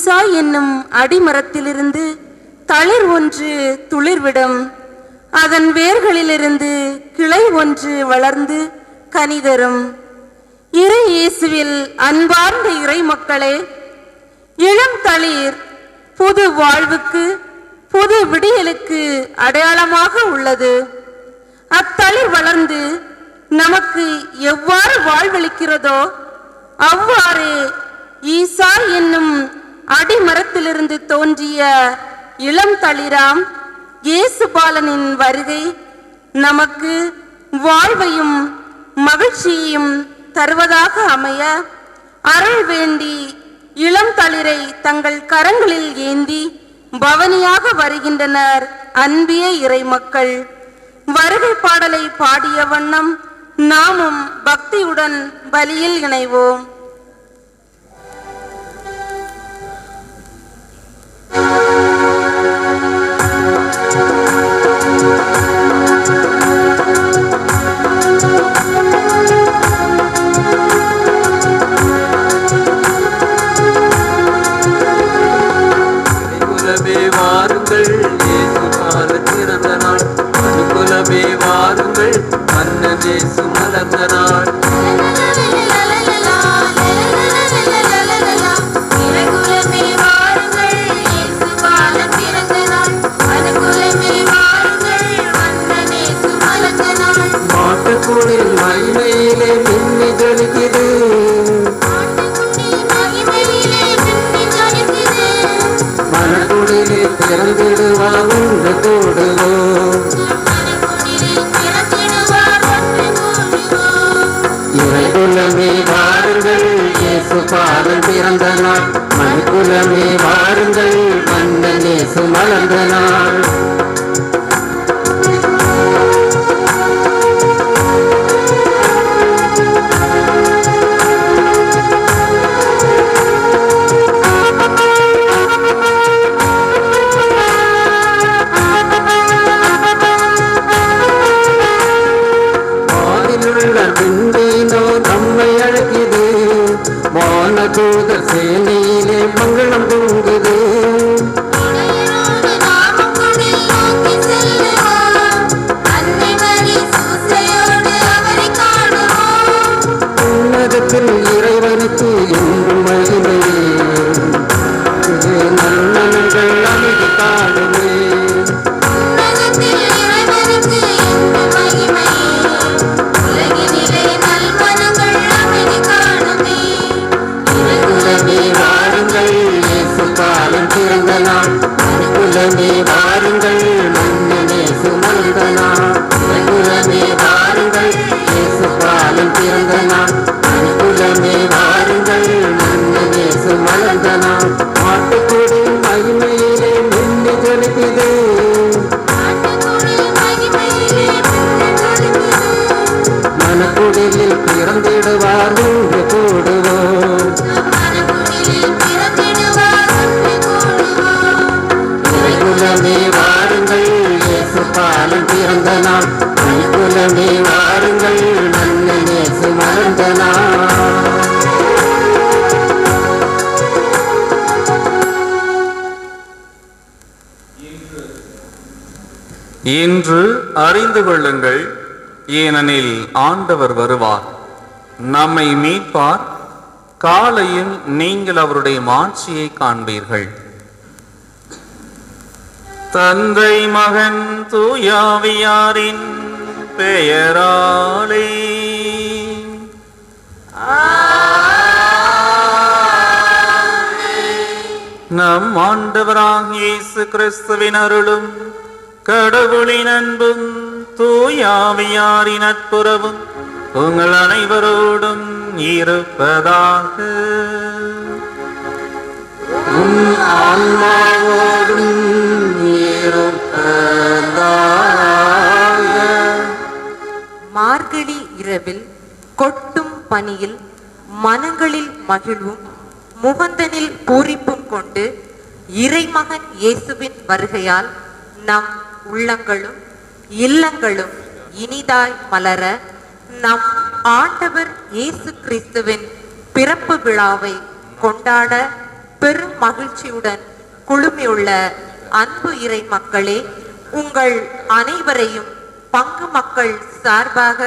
ஈசா என்னும் அடிமரத்திலிருந்து தளிர் ஒன்று துளிர்விடும். அதன் வேர்களிலிருந்து கிளை ஒன்று வளர்ந்து கனிதரும். இறை இயேசுவில் அன்பார்ந்த இறை மக்களே, இளம் தளிர் புது வாழ்வுக்கு, புது விடியலுக்கு அடையாளமாக உள்ளது. அத்தளிர் வளர்ந்து நமக்கு எவ்வாறு வாழ்வளிக்கிறதோ அவ்வாறு ஈசா என்னும் அடிமரத்திலிருந்து தோன்றிய இளம் தளிராம் இயேசு பாலனின் வருகை நமக்கு வாழ்வையும் மகிழ்ச்சியையும் தருவதாக அமைய அருள் வேண்டி இளம் தளிரை தங்கள் கரங்களில் ஏந்தி பவனியாக வருகின்றனர் அன்பிய இறை மக்கள். வருகை பாடலை பாடிய வண்ணம் நாமும் பக்தியுடன் பலியில் இணைவோம். இன்று அறிந்து கொள்ளுங்கள், ஏனெனில் ஆண்டவர் வருவார், நம்மை மீட்பார். காலையில் நீங்கள் அவருடைய மாட்சியை காண்பீர்கள். தந்தை மகன் தூயாவியாரின் பெயராலே நம் ஆண்டவராகிய இயேசு கிறிஸ்துவின் அருளும் கடவுளின் அன்பும் தூயாவியாரின் நட்புறவும் உங்கள் அனைவரோடும் இருப்பதாக. ஆன்மாவோடும் மார்கழி இரவில் கொட்டும் பனியில் மனங்களில் மகிழ்வும் முகந்தனில் பூரிப்பும் கொண்டு இறைமகன் இயேசுவின் வருகையால் நம் உள்ளங்களும் இல்லங்களும் இனிதாய் மலர நம் ஆண்டவர் இயேசு கிறிஸ்துவின் பிறப்பு விழாவை கொண்டாட பெரும் மகிழ்ச்சியுடன் குழுமியுள்ள அன்பு இறை மக்களே, உங்கள் அனைவரையும் பங்கு மக்கள் சார்பாக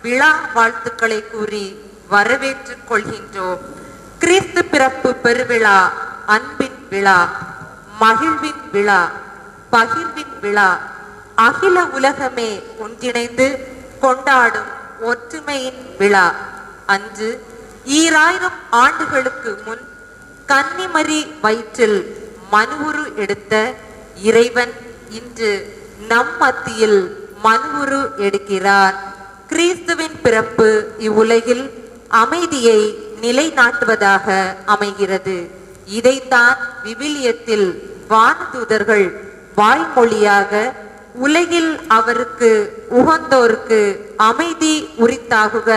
விழா வாழ்த்துக்களை கூறி வரவேற்றுக் கொள்கின்றோம். கிறிஸ்து பிறப்பு பெருவிழா அன்பின் விழா, மகிழ்வின் விழா, பகிர்வின் விழா, அகில உலகமே ஒன்றிணைந்து கொண்டாடும் ஒற்றுமையின் விழா. அன்று 2000 ஆண்டுகளுக்கு முன் கன்னிமரி வயிற்றில் மனுவுரு எடுத்த இறைவன் இன்று நம் மத்தியில் மனுவுரு எடுக்கிறார். கிறிஸ்துவின் பிறப்பு இவ்வுலகில் அமைதியை நிலைநாட்டுவதாக அமைகிறது. இதைத்தான் விவிலியத்தில் வானதூதர்கள் வாய்மொழியாக உலகில் அவருக்கு உகந்தோருக்கு அமைதி உரித்தாகுக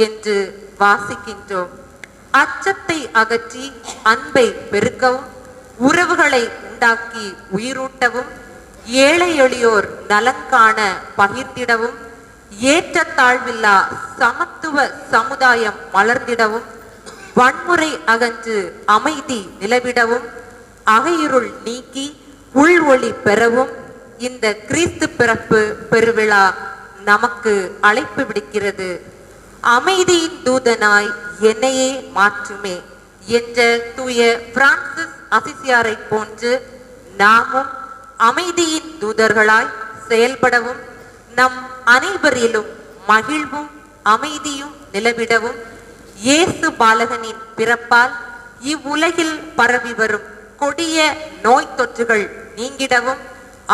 என்று வாசிக்கின்றோம். அச்சத்தை அகற்றி அன்பை பெருக்கவும், உறவுகளை உண்டாக்கி உயிரூட்டவும், ஏழை எளியோர் நலங்காண பகிர்ந்திடவும், ஏற்றத்தாழ்வில்லா சமத்துவ சமுதாயம் மலர்ந்திடவும், வன்முறை அகன்று அமைதி நிலவிடவும், அகையிருள் நீக்கி உள் ஒளி பெறவும் இந்த கிறிஸ்து பிறப்பு பெருவிழா நமக்கு அழைப்பு விடுக்கிறது. அமைதியின் தூதனாய் என்னையே மாற்றுமே என்ற தூய பிரான்சிஸ் அசிசியாரை போன்று நாமும் அமைதியின் தூதர்களாய் செயல்படவும், நம் அனைவரிலும் மகிழ்வும் அமைதியும் நிலவிடவும், இயேசு பாலகனின் பிறப்பால் இவ்வுலகில் பரவி வரும் கொடிய நோய் தொற்றுகள் நீங்கிடவும்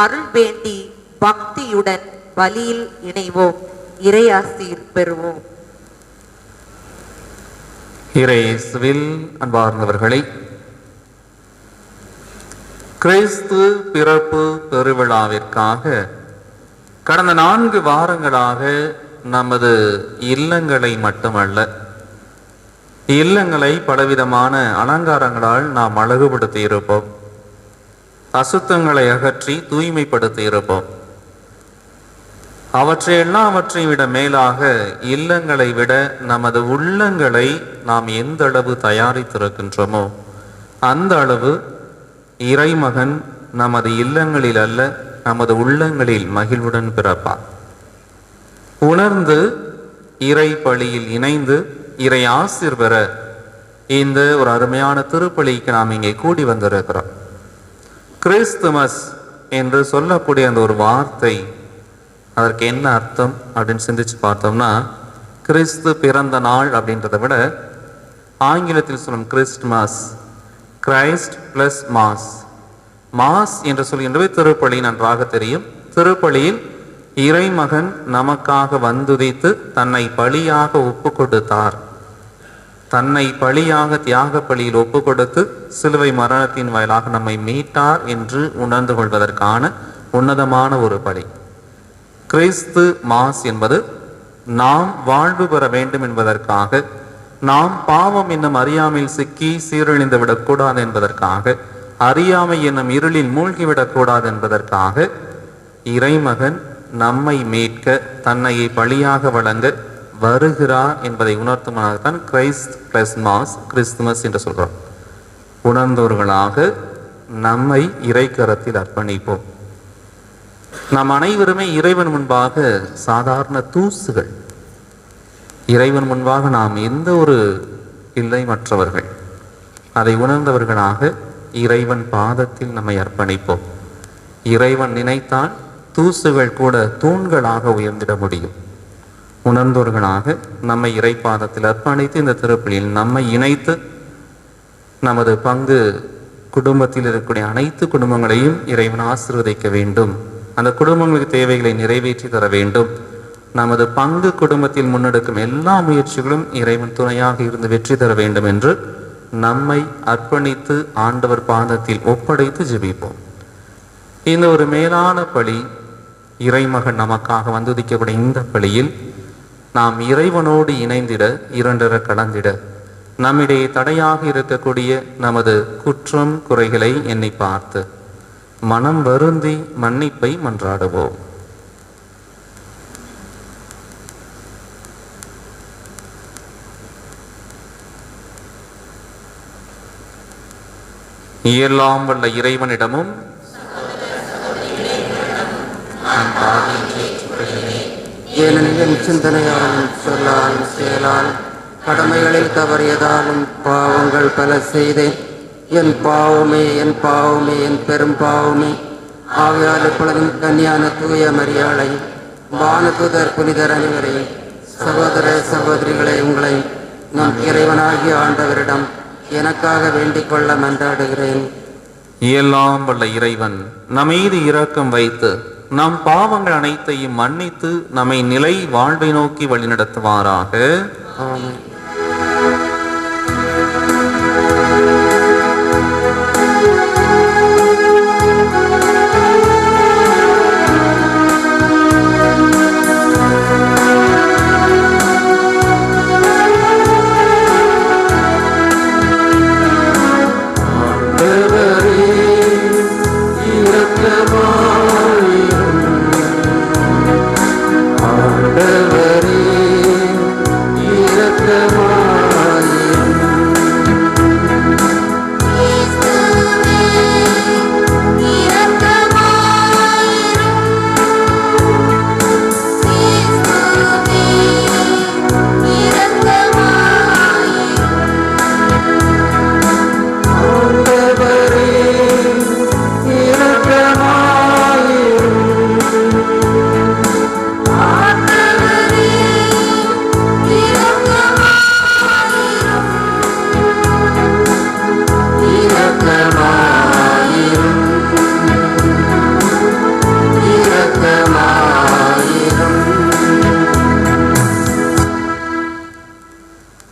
அருள் வேண்டி பக்தியுடன் பலியில் இணைவோம். இறையாசீர் பெறுவோம். இறையேசுவில் அன்பார்ந்தவர்களே, கிறிஸ்து பிறப்பு பெருவிழாவிற்காக கடந்த 4 வாரங்களாக நமது இல்லங்களை மட்டுமல்ல, இல்லங்களை பலவிதமான அலங்காரங்களால் நாம் அழகுபடுத்தி இருப்போம். அசுத்தங்களை அகற்றி தூய்மைப்படுத்தி இருப்போம். அவற்றையெல்லாவற்றையும் விட மேலாக இல்லங்களை விட நமது உள்ளங்களை நாம் எந்த அளவு தயாரித்திருக்கின்றோமோ அந்த அளவு இறைமகன் நமது இல்லங்களில் அல்ல, நமது உள்ளங்களில் மகிழ்வுடன் பிறப்பார். உணர்ந்து இறை பலியில் இணைந்து இறை ஆசீர் பெற இந்த ஒரு அருமையான திருப்பலிக்கு நாம் இங்கே கூடி வந்திருக்கிறோம். கிறிஸ்துமஸ் என்று சொல்லக்கூடிய அந்த ஒரு வார்த்தை, அதற்கு என்ன அர்த்தம் அப்படின்னு சிந்திச்சு பார்த்தோம்னா, கிறிஸ்து பிறந்த நாள் அப்படின்றத விட ஆங்கிலத்தில் சொல்லும் Christmas, Christ plus mass. Mass என்று சொல்கின்றவை திருப்பலி நன்றாக தெரியும். திருப்பலியில் இறைமகன் நமக்காக வந்துதித்து தன்னை பலியாக ஒப்பு கொடுத்தார். தன்னை பலியாக தியாக பலியில் ஒப்பு கொடுத்து சிலுவை மரணத்தின் வாயிலாக நம்மை மீட்டார் என்று உணர்ந்து கொள்வதற்கான உன்னதமான ஒரு பலி. கிறிஸ்து மாஸ் என்பது நாம் வாழ்வு பெற வேண்டும் என்பதற்காக, நாம் பாவம் என்னும் அறியாமையில் சிக்கி சீரழிந்து விடக்கூடாது என்பதற்காக, அறியாமை என்னும் இருளில் மூழ்கிவிடக்கூடாது என்பதற்காக இறைமகன் நம்மை மீட்க தன்னையை பலியாக வழங்க வருகிறார் என்பதை உணர்த்துமாகத்தான் கிரைஸ்ட் பிளஸ் மாஸ், கிறிஸ்துமஸ் என்று சொல்கிறோம். உணர்ந்தவர்களாக நம்மை இறைக்கரத்தில் அர்ப்பணிப்போம். நாம் அனைவருமே இறைவன் முன்பாக சாதாரண தூசுகள். இறைவன் முன்பாக நாம் எந்த ஒரு இல்லை மற்றவர்கள். அதை உணர்ந்தவர்களாக இறைவன் பாதத்தில் நம்மை அர்ப்பணிப்போம். இறைவன் நினைத்தால் தூசுகள் கூட தூண்களாக உயர்ந்திட முடியும். உணர்ந்தவர்களாக நம்மை இறைப்பாதத்தில் அர்ப்பணித்து இந்த திருப்பலியில் நம்மை இணைத்து நமது பங்கு குடும்பத்தில் இருக்கக்கூடிய அனைத்து குடும்பங்களையும் இறைவன் ஆசீர்வதிக்க வேண்டும். அந்த குடும்பங்களுக்கு தேவைகளை நிறைவேற்றி தர வேண்டும். நமது பங்கு குடும்பத்தில் முன்னெடுக்கும் எல்லா முயற்சிகளும் இறைவன் துணையாக இருந்து வெற்றி தர வேண்டும் என்று நம்மை அர்ப்பணித்து ஆண்டவர் பாதத்தில் ஒப்படைத்து ஜெபிப்போம். இந்த ஒரு மேலான பலி, இறைமகன் நமக்காக வந்துதிக்கக்கூடிய இந்த பலியில் நாம் இறைவனோடு இணைந்திட, இரண்டர கலந்திட, நம்மிடையே தடையாக இருக்கக்கூடிய நமது குற்றம் குறைகளை எண்ணி பார்த்து மனம் வருந்தி மன்னிப்பை மன்றாடுவோம். எல்லாம் வல்ல இறைவனிடமும் நான் பாவியை ஏற்றுக்கொள்கிறேன். ஏனெனில் என் சிந்தனையாலும் சொல்லாலும் செயலாலும் கடமைகளில் தவறியதாலும் பாவங்கள் பல செய்தேன். என் பாவமே என் பாவமே என் பெரும் பாவமே. ஆகையால் எப்பொழுதும் கன்னியான தூய மரியாளை வானதூதர் புனிதர் அனைவரையும் சகோதர சகோதரிகளை உங்களை நம் இறைவனாகிய ஆண்டவரிடம் எனக்காக வேண்டிக் கொள்ள மன்றாடுகிறேன். எல்லாம் வல்ல இறைவன் நம் மீது இரக்கம் வைத்து நம் பாவங்கள் அனைத்தையும் மன்னித்து நம்மை நிலை வாழ்வை நோக்கி வழிநடத்துவாராக. ஆமென்.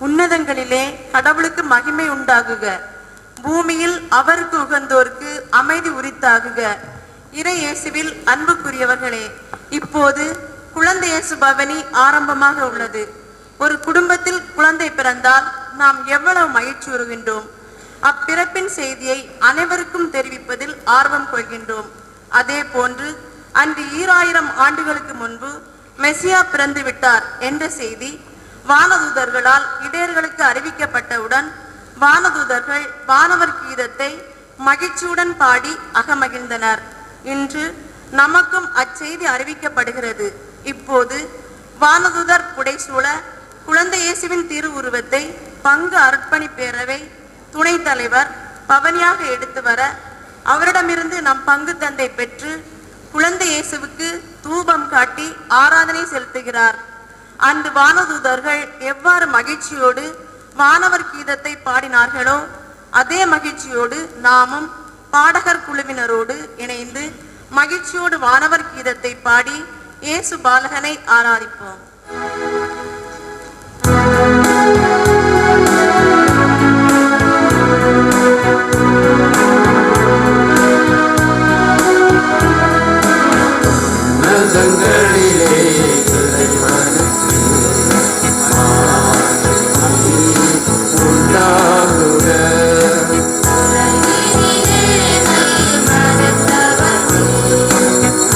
உன்னதங்களிலே கடவுளுக்கு மகிமை உண்டாகுக, பூமியில் அவருக்கு உகந்தோர்க்கு அமைதி உரித்தாகுக. இறை இயேசுவில் அன்புக்குரியவர்களே, இப்போது குழந்தை இயேசு பவனி ஆரம்பமாக உள்ளது. ஒரு குடும்பத்தில் குழந்தை பிறந்தால் நாம் எவ்வளவு மகிழ்ச்சி உறுகின்றோம். அப்பிறப்பின் செய்தியை அனைவருக்கும் தெரிவிப்பதில் ஆர்வம் கொள்கின்றோம். அதே போன்று அன்று 2000 ஆண்டுகளுக்கு முன்பு மெசியா பிறந்து விட்டார் என்ற செய்தி வானதூதர்களால் இடையர்களுக்கு அறிவிக்கப்பட்டவுடன் வானதூதர்கள் வானவர் கீதத்தை மகிழ்ச்சியுடன் பாடி அகமகிழ்ந்தனர். இன்று நமக்கும் அச்செய்தி அறிவிக்கப்படுகிறது. இப்போது வானதூதர் புடைசூழ குழந்தை இயேசுவின் திரு உருவத்தை பங்கு அர்ப்பணி பேரவை துணைத் தலைவர் பவனியாக எடுத்து வர அவரிடமிருந்து நம் பங்கு தந்தை பெற்று குழந்தை இயேசுவுக்கு தூபம் காட்டி ஆராதனை செலுத்துகிறார். அன்று வானதூதர்கள் எவ்வாறு மகிழ்ச்சியோடு வானவர் கீதத்தை பாடினார்களோ அதே மகிழ்ச்சியோடு நாமும் பாடகர் குழுவினரோடு இணைந்து மகிழ்ச்சியோடு வானவர் கீதத்தை பாடி இயேசு பாலகனை ஆராதிப்போம்.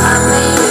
Amen.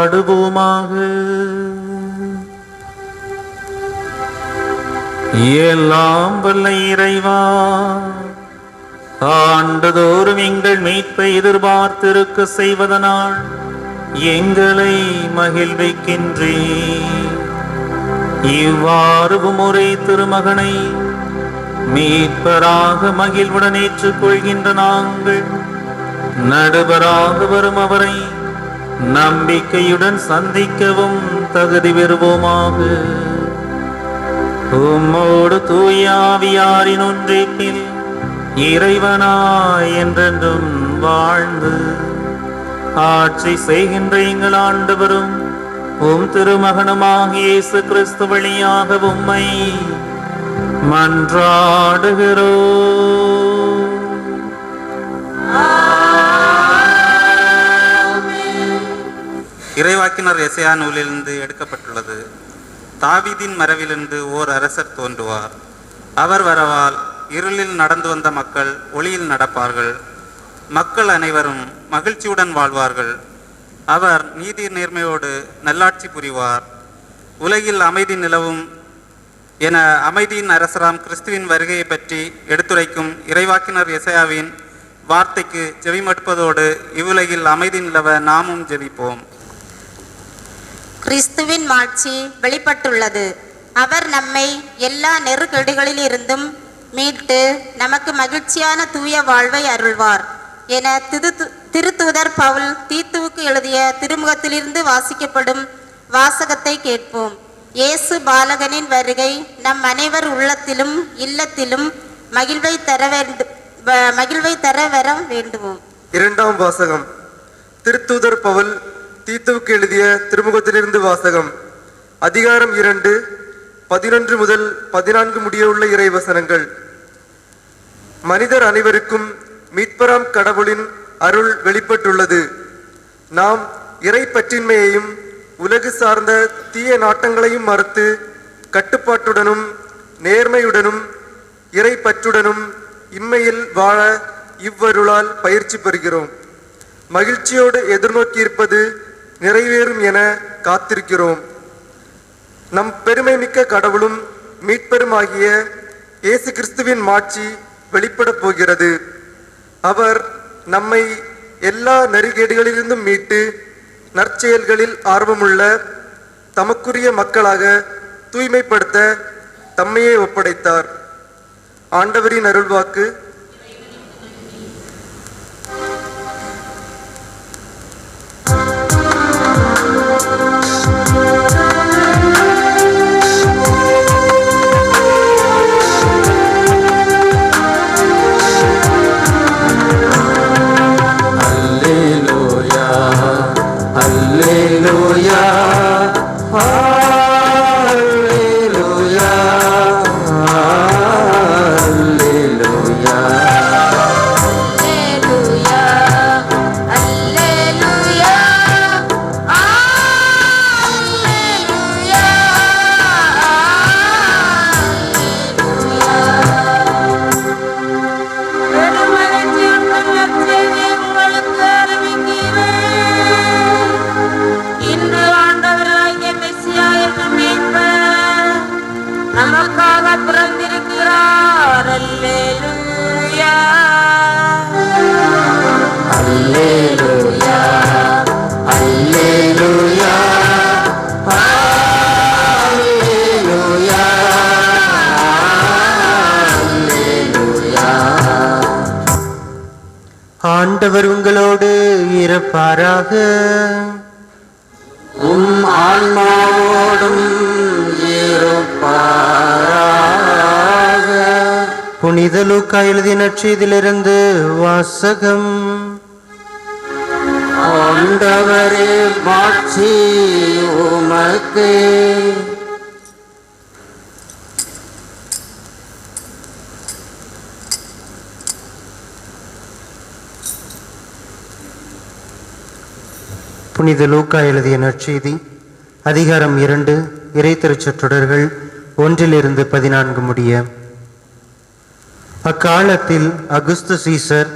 மன்றாடுவோமாக. எல்லாம் வல்ல இறைவா, ஆண்டுதோறும் எங்கள் மீட்பை எதிர்பார்த்திருக்க செய்வதனால் எங்களை மகிழ்விக்கின்றே. இவ்வாறு ஒரே திருமகனை மீட்பராக மகிழ்வுடன் ஏற்றுக்கொள்கின்ற நாங்கள் நடுவராக வரும் அவரை நம்பிக்கையுடன் சந்திக்கவும் தகுதி பெறுவோமாக. உம்மோடு தூயாவியாரின் ஒன்றிப்பில் இறைவனாய் என்றென்றும் வாழ்ந்து ஆட்சி செய்கின்ற எங்கள் ஆண்டவரும் உம் திருமகனுமாகிய இயேசு கிறிஸ்து வழியாக உம்மை மன்றாடுகிறோம். இறைவாக்கினர் எசையா நூலிலிருந்து எடுக்கப்பட்டுள்ளது. தாவீதின் மரபிலிருந்து ஓர் அரசர் தோன்றுவார். அவர் வரவால் இருளில் நடந்து வந்த மக்கள் ஒளியில் நடப்பார்கள். மக்கள் அனைவரும் மகிழ்ச்சியுடன் வாழ்வார்கள். அவர் நீதி நேர்மையோடு நல்லாட்சி புரிவார். உலகில் அமைதி நிலவும் என அமைதியின் அரசராம் கிறிஸ்துவின் வருகையை பற்றி எடுத்துரைக்கும் இறைவாக்கினர் எசையாவின் வார்த்தைக்கு ஜெபிமடுப்பதோடு இவ்வுலகில் அமைதி நிலவ நாமும் ஜெபிப்போம். கிறிஸ்துவின் மாட்சி வெளிப்பட்டுள்ளது. அவர் நம்மை எல்லா நெருக்கடிகளில் இருந்தும் மீட்டு நமக்கு மகிழ்ச்சியான தூய வாழ்வை அருள்வார் என திருத்தூதர் பவுல் தீத்துவுக்கு எழுதிய திருமுகத்திலிருந்து வாசிக்கப்படும் வாசகத்தை கேட்போம். இயேசு பாலகனின் வருகை நம் அனைவர் உள்ளத்திலும் இல்லத்திலும் மகிழ்வை தர வர வேண்டுவோம். இரண்டாம் வாசகம். திருத்தூதர் பவுல் தீத்துவுக்கு எழுதிய திருமுகத்திலிருந்து வாசகம். அதிகாரம் 2, 11 முதல் 14 முடியுள்ள இறைவசனங்கள். மனிதர் அனைவருக்கும் மீட்பராம் கடவுளின் அருள் வெளிப்பட்டுள்ளது. நாம் இறை பற்றின்மையையும் உலகு சார்ந்த தீய நாட்டங்களையும் மறுத்து கட்டுப்பாட்டுடனும் நேர்மையுடனும் இறை பற்றுடனும் இம்மையில் வாழ இவ்வருளால் பயிற்சி பெறுகிறோம். மகிழ்ச்சியோடு எதிர்நோக்கியிருப்பது நிறைவேறும் என காத்திருக்கிறோம். நம் பெருமை மிக்க கடவுளும் மீட்பெருமாகிய இயேசு கிறிஸ்துவின் மாட்சி வெளிப்பட போகிறது. அவர் நம்மை எல்லா நெறிகேடுகளிலிருந்தும் மீட்டு நற்செயல்களில் ஆர்வமுள்ள தமக்குரிய மக்களாக தூய்மைப்படுத்த தம்மையே ஒப்படைத்தார். ஆண்டவரின் அருள்வாக்கு. ஆண்டவர் உங்களோடு இருப்பாராக. உம் ஆன்மாவோடும் இருப்பாராக. புனித லூக்கா எழுதிய நற்செய்தியிலிருந்து வாசகம். ஆண்டவரே மாட்சி உமக்கே. புனித லூக்கா எழுதிய நற்செய்தி அதிகாரம் 2 இறை திருச்சொற்றொடர்கள் 1 - 14 முடிய. அக்காலத்தில் அகுஸ்து சீசர்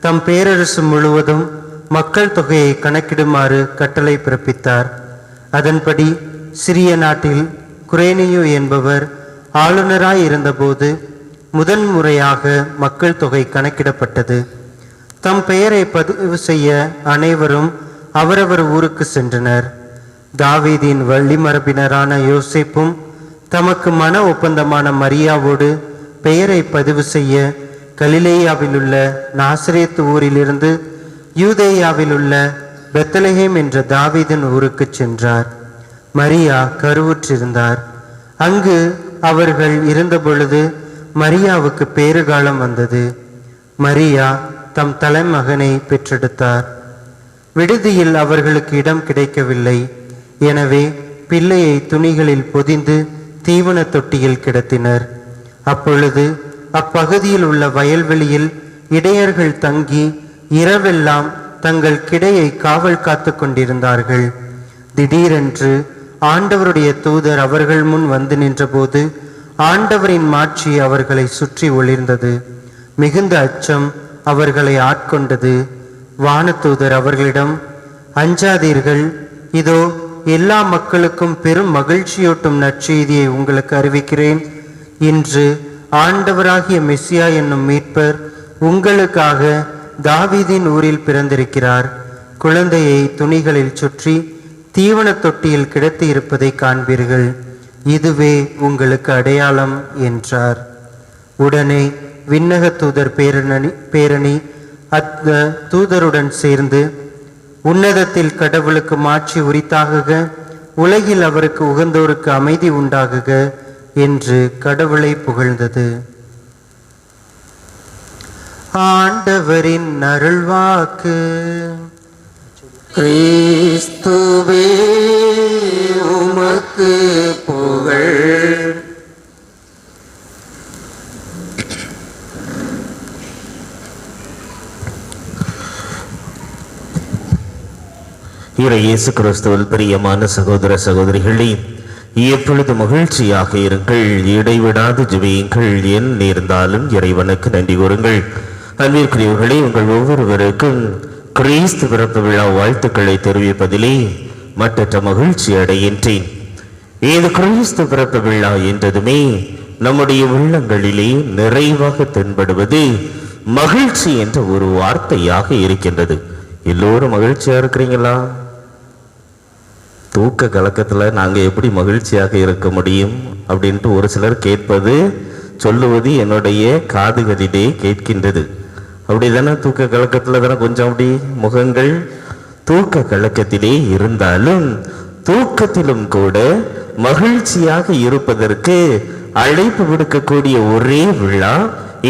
தம் பேரரசு முழுவதும் மக்கள் தொகையை கணக்கிடுமாறு கட்டளை பிறப்பித்தார். அதன்படி சிரிய நாட்டில் குரேனியு என்பவர் ஆளுநராய் இருந்தபோது முதன்முறையாக மக்கள் தொகை கணக்கிடப்பட்டது. தம் பெயரை பதிவு செய்ய அனைவரும் அவரவர் ஊருக்கு சென்றனர். தாவீதின் வழிமரபினரான யோசேப்பும் தமக்கு மன ஒப்பந்தமான மரியாவோடு பெயரை பதிவு செய்ய கலிலேயாவில் உள்ள நாசரேத்து ஊரிலிருந்து யூதேயாவில் உள்ள பெத்லகேம் என்ற தாவீதின் ஊருக்கு சென்றார். மரியா கருவுற்றிருந்தார். அங்கு அவர்கள் இருந்தபொழுது மரியாவுக்கு பேறுகாலம் வந்தது. மரியா தம் தலைமகனை பெற்றெடுத்தார். விடுதியில் அவர்களுக்கு இடம் கிடைக்கவில்லை. எனவே பிள்ளையை துணிகளில் பொதிந்து தீவன தொட்டியில் கிடத்தினர். அப்பொழுது அப்பகுதியில் உள்ள வயல்வெளியில் இடையர்கள் தங்கி இரவெல்லாம் தங்கள் கிடையை காவல் காத்து கொண்டிருந்தார்கள். திடீரென்று ஆண்டவருடைய தூதர் அவர்கள் முன் வந்து நின்றபோது ஆண்டவரின் மாட்சி அவர்களை சுற்றி ஒளிர்ந்தது. மிகுந்த அச்சம் அவர்களை ஆட்கொண்டது. வானதூதர் அவர்களிடம், அஞ்சாதீர்கள், இதோ எல்லா மக்களுக்கும் பெரும் மகிழ்ச்சியூட்டும் நற்செய்தியை உங்களுக்கு அறிவிக்கிறேன். இன்று ஆண்டவராகிய மெசியா என்னும் மீட்பர் உங்களுக்காக தாவீதின் ஊரில் பிறந்திருக்கிறார். குழந்தையை துணிகளில் சுற்றி தீவன தொட்டியில் கிடத்தி இருப்பதை காண்பீர்கள். இதுவே உங்களுக்கு அடையாளம் என்றார். உடனே விண்ணக தூதர் பேரணி அந்த தூதருடன் சேர்ந்து, உன்னதத்தில் கடவுளுக்கு மாட்சி உரித்தாகுக, உலகில் அவருக்கு உகந்தோருக்கு அமைதி உண்டாகுக என்று கடவுளை புகழ்ந்தது. ஆண்டவரின் அருள்வாக்கு. கிறிஸ்துவே உமக்கு புகழ். இயேசு கிறிஸ்துவில் பிரியமான சகோதர சகோதரிகளே, எப்பொழுது மகிழ்ச்சியாக இருங்கள், இடைவிடாது ஜெபியுங்கள், என் நேர்ந்தாலும் இறைவனுக்கு நன்றி கூறுங்கள். அன்பிற்குரியவர்களே, உங்கள் ஒவ்வொருவருக்கும் கிறிஸ்து பிறப்பு விழா வாழ்த்துக்களை தெரிவிப்பதிலே மற்றற்ற மகிழ்ச்சி அடைகின்றேன். இந்த கிறிஸ்து பிறப்பு விழா என்றதுமே நம்முடைய உள்ளங்களிலே நிறைவாக தென்படுவது மகிழ்ச்சி என்ற ஒரு வார்த்தையாக இருக்கின்றது. எல்லோரும் மகிழ்ச்சியா இருக்கிறீங்களா? தூக்க கலக்கத்துல நாங்க எப்படி மகிழ்ச்சியாக இருக்க முடியும் அப்படின்ட்டு ஒரு சிலர் கேட்பது சொல்லுவது என்னுடைய காதுகளிலே கேட்கின்றது. அப்படிதானே? தூக்க கலக்கத்துல தானே கொஞ்சம் அப்படி முகங்கள் தூக்க கலக்கத்திலே இருந்தாலும் தூக்கத்திலும் கூட மகிழ்ச்சியாக இருப்பதற்கு அழைப்பு விடுக்கக்கூடிய ஒரே விழா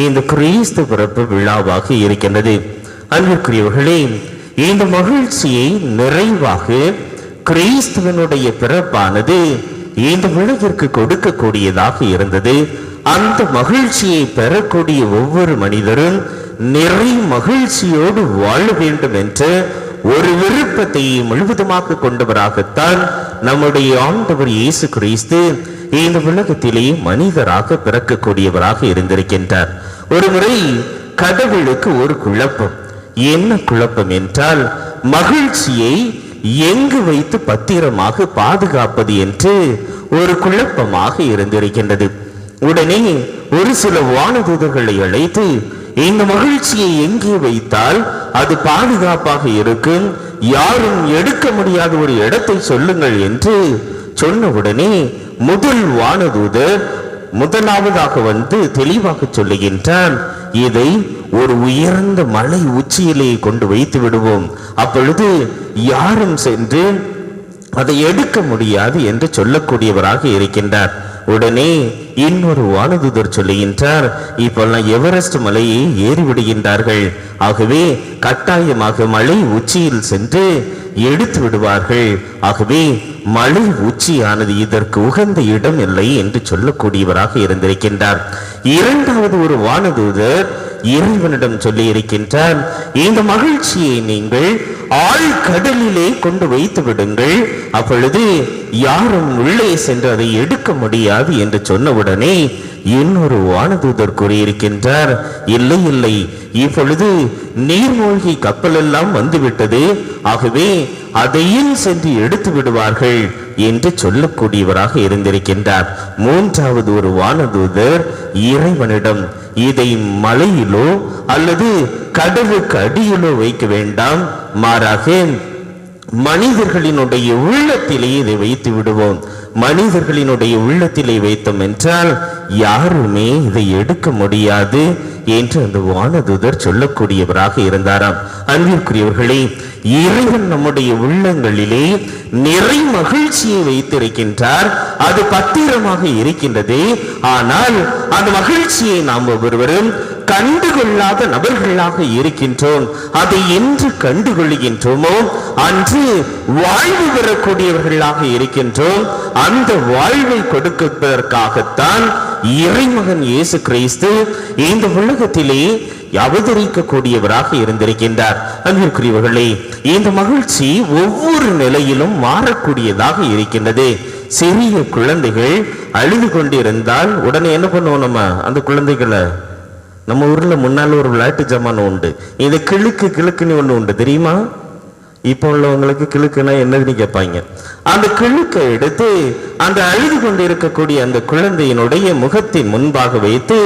இந்த கிறிஸ்து பிறப்பு விழாவாக இருக்கின்றது. அன்பிற்குரியவர்களே, இந்த மகிழ்ச்சியை நிறைவாக கிறிஸ்துவனுடைய பிறப்பானது இந்த உலகிற்கு கொடுக்கக்கூடியதாக இருந்தது. அந்த மகிழ்ச்சியை பெறக்கூடிய ஒவ்வொரு மனிதரும் நிறை மகிழ்ச்சியோடு வாழ வேண்டும் என்ற ஒரு விருப்பத்தை முழுவதுமாக கொண்டவராகத்தான் நம்முடைய ஆண்டவர் இயேசு கிறிஸ்து இந்த உலகத்திலே மனிதராக பிறக்கக்கூடியவராக இருந்திருக்கின்றார். ஒரு முறை கடவுளுக்கு ஒரு குழப்பம். என்ன குழப்பம் என்றால், மகிழ்ச்சியை எங்கு வைத்து பத்திரமாக பாதுகாப்பது என்று ஒரு குழப்பமாக இருந்திருக்கின்றது. உடனே ஒரு சில வானதூதர்களை அழைத்து, இந்த மகிழ்ச்சியை எங்கே வைத்தால் அது பாதுகாப்பாக இருக்கும், யாரும் எடுக்க முடியாத ஒரு இடத்தை சொல்லுங்கள் என்று சொன்னவுடனே முதல் வானதூதர் முதலாவதாக வந்து தெளிவாக சொல்லுகின்றான், இதை ஒரு உயர்ந்த மலை உச்சியிலே கொண்டு வைத்து விடுவோம், அப்பொழுது யாரும் சென்று அதை எடுக்க முடியாது என்று சொல்லக்கூடியவராக இருக்கின்றார். உடனே இன்னொரு வானதூதர் சொல்லுகின்றார், இப்பெல்லாம் எவரெஸ்ட் மலையை ஏறிவிடுகின்றார்கள், ஆகவே கட்டாயமாக மலை உச்சியில் சென்று எடுத்து விடுவார்கள், ஆகவே மலை உச்சியானது இதற்கு உகந்த இடம் இல்லை என்று சொல்லக்கூடியவராக இருந்திருக்கின்றார். இரண்டாவது ஒரு வானதூதர் இறைவனிடம் சொல்லி இருக்கின்றார், இந்த மகிழ்ச்சியை நீங்கள் ஆழ்கடலிலே கொண்டு வைத்து விடுங்கள், அப்பொழுது யாரும் உள்ளே சென்று அதை எடுக்க முடியாது என்று சொன்னவுடனே இன்னொரு வானதூதர் கூறியிருக்கின்றார், இல்லை இல்லை, இப்பொழுது நீர்மூழ்கி கப்பல் எல்லாம் வந்துவிட்டது, ஆகவே அதையும் சென்று எடுத்து விடுவார்கள் என்று சொல்லக்கூடியவராக இருந்திருக்கின்றார். மூன்றாவது ஒரு வானதூதர் இறைவனிடம், இதை மலையிலோ அல்லது கடலுக்கு அடியிலோ வைக்க வேண்டாம், மாறாக மனிதர்களினுடைய உள்ளத்திலே இதை வைத்து விடுவோம். மனிதர்களினுடைய உள்ளத்திலே வைத்தோம் என்றால் யாருமே இதை எடுக்க முடியாது என்று அந்த வானதூதர் சொல்லக்கூடியவராக இருந்தாராம். அன்பிற்குரியவர்களே, இறைவன் நம்முடைய உள்ளங்களிலே நிறை மகிழ்ச்சியை வைத்திருக்கின்றார். அது பத்திரமாக இருக்கின்றது. ஆனால் அந்த மகிழ்ச்சியை நாம் ஒவ்வொருவரும் கண்டுகொள்ளாத நபர்களாக இருக்கின்றோம். அதை என்று கண்டுகொள்கின்றோமோ அன்று வாழ்வு பெறக்கூடியவர்களாக இருக்கின்றோம். அந்த வாழ்வை கொடுப்பதற்காகத்தான் இறைமகன் இயேசு கிறிஸ்து இந்த உலகத்திலே அவதரிக்கக்கூடியவராக இருந்திருக்கின்றார். அன்பிற்குரியவர்களே, இந்த மகிழ்ச்சி ஒவ்வொரு நிலையிலும் மாறக்கூடியதாக இருக்கின்றது. சிறிய குழந்தைகள் அழுது கொண்டிருந்தால் உடனே என்ன பண்ணுவோம்? நம்ம அந்த குழந்தைகளை, நம்ம ஊர்ல முன்னால ஒரு விளையாட்டு ஜமான் உண்டு, இந்த கிழுக்குன்னு ஒண்ணு உண்டு, தெரியுமா? இப்போ உள்ளவங்களுக்கு கிழுக்குன்னா என்னதுன்னு கேட்பாங்க. அந்த கிழுக்கை எடுத்து அந்த அழுது கொண்டு இருக்கக்கூடிய அந்த குழந்தையினுடைய முகத்தின் முன்பாக வைத்து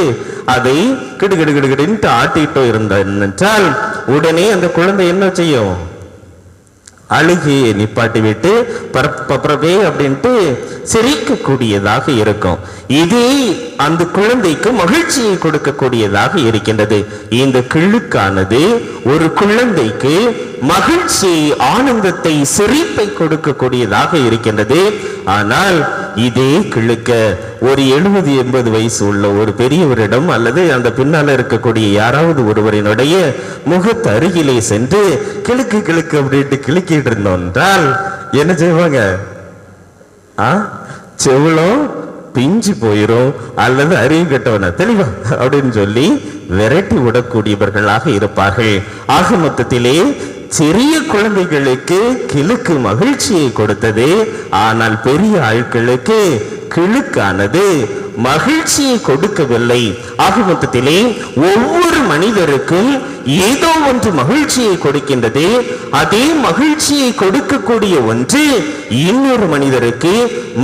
அதை கிடுகிடுகிடுகிட்டு ஆட்டிட்டோ இருந்தால் உடனே அந்த குழந்தை என்ன செய்யும்? அழுகையை நிப்பாட்டி விட்டு பரப்பே அப்படின்ட்டு சிரிக்கக்கூடியதாக இருக்கும். இதே அந்த குழந்தைக்கு மகிழ்ச்சியை கொடுக்கக்கூடியதாக இருக்கின்றது. இந்த கிழுக்கானது ஒரு குழந்தைக்கு மகிழ்ச்சி, ஆனந்தத்தை, சிரிப்பை கொடுக்கக்கூடியதாக இருக்கின்றது. ஆனால் இதே கிழுக்க ஒரு 70-80 வயசு உள்ள ஒரு பெரியவரிடம் அல்லது அந்த பின்னால இருக்கக்கூடிய யாராவது ஒருவரினுடைய முகத்து அருகிலே சென்று கிழுக்கு கிழுக்கு அப்படின்ட்டு கிழுக்கிட்டு இருந்தோம் என்றால் என்ன செய்வாங்க? செவளம் பிஞ்சு போயிரும் அல்லது அறிவு கட்டவன தெளிவா அப்படின்னு சொல்லி விரட்டி விடக்கூடியவர்களாக இருப்பார்கள். ஆக மொத்தத்திலே சிறிய குழந்தைகளுக்கு கிழுக்கு மகிழ்ச்சியை கொடுத்தது. ஆனால் பெரிய ஆட்களுக்கு கிழுக்கானது மகிழ்ச்சியை கொடுக்கவில்லை. ஆக மொத்தத்திலே ஒவ்வொரு மனிதருக்கும் ஏதோ ஒன்று மகிழ்ச்சியை கொடுக்கின்றது. அதே மகிழ்ச்சியை கொடுக்கக்கூடிய ஒன்று இன்னொரு மனிதருக்கு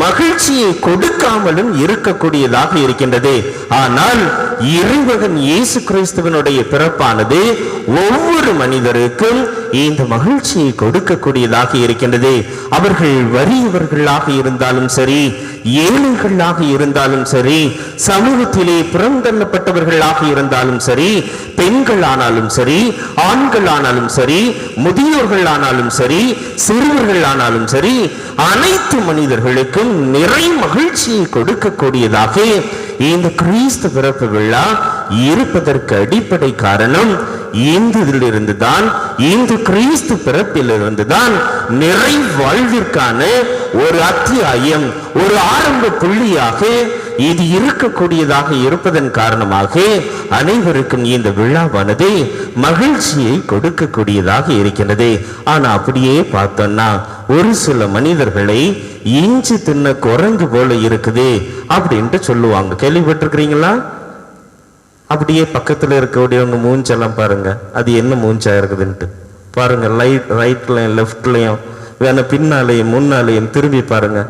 மகிழ்ச்சியை கொடுக்காமலும் இருக்கக்கூடியதாக இருக்கின்றது. ஆனால் இறைமகன் இயேசு கிறிஸ்துவனுடைய பிறப்பானது ஒவ்வொரு மனிதருக்கும் இந்த மகிழ்ச்சியை கொடுக்கக்கூடியதாக இருக்கின்றது. அவர்கள் வறியவர்களாக இருந்தாலும் சரி, ஏழைகளாக இருந்தாலும் சரி, சமூகத்திலே புறந்தள்ளப்பட்டவர்களாக இருந்தாலும் சரி, பெண்களானாலும் சரி, ஆண்களானாலும் சரி, முதியோர்கள் ஆனாலும் சரி, சிறுவர்கள் ஆனாலும் சரி, அனைத்து மனிதர்களுக்கும் நிறை மகிழ்ச்சியை கொடுக்கக்கூடியதாக இந்த கிறிஸ்து பிறப்பு விழா இருப்பதற்கு அடிப்படை காரணம் இருந்துதான். இந்த கிறிஸ்து பிறப்பிலிருந்துதான் நிறை வாழ்விற்கான ஒரு அத்தியாயம், ஒரு ஆரம்ப புள்ளியாக இது இருக்கக்கூடியதாக இருப்பதன் காரணமாக அனைவருக்கும் இந்த விழாவானது மகிழ்ச்சியை கொடுக்கக்கூடியதாக இருக்கிறது. ஆனா அப்படியே பார்த்தோம்னா ஒரு சில மனிதர்களை இஞ்சி தின்ன குரங்கு போல இருக்குது அப்படின்ட்டு சொல்லுவாங்க. கேள்விப்பட்டிருக்கிறீங்களா? அப்படியே பக்கத்துல இருக்கக்கூடியவங்க மூஞ்செல்லாம் பாருங்க, அது என்ன மூஞ்சா இருக்குதுன்ட்டு பாருங்க. ரைட்லயும் லெஃப்ட்லயும் வேணா பின்னாலையும் முன்னாலையும் திரும்பி பாருங்க.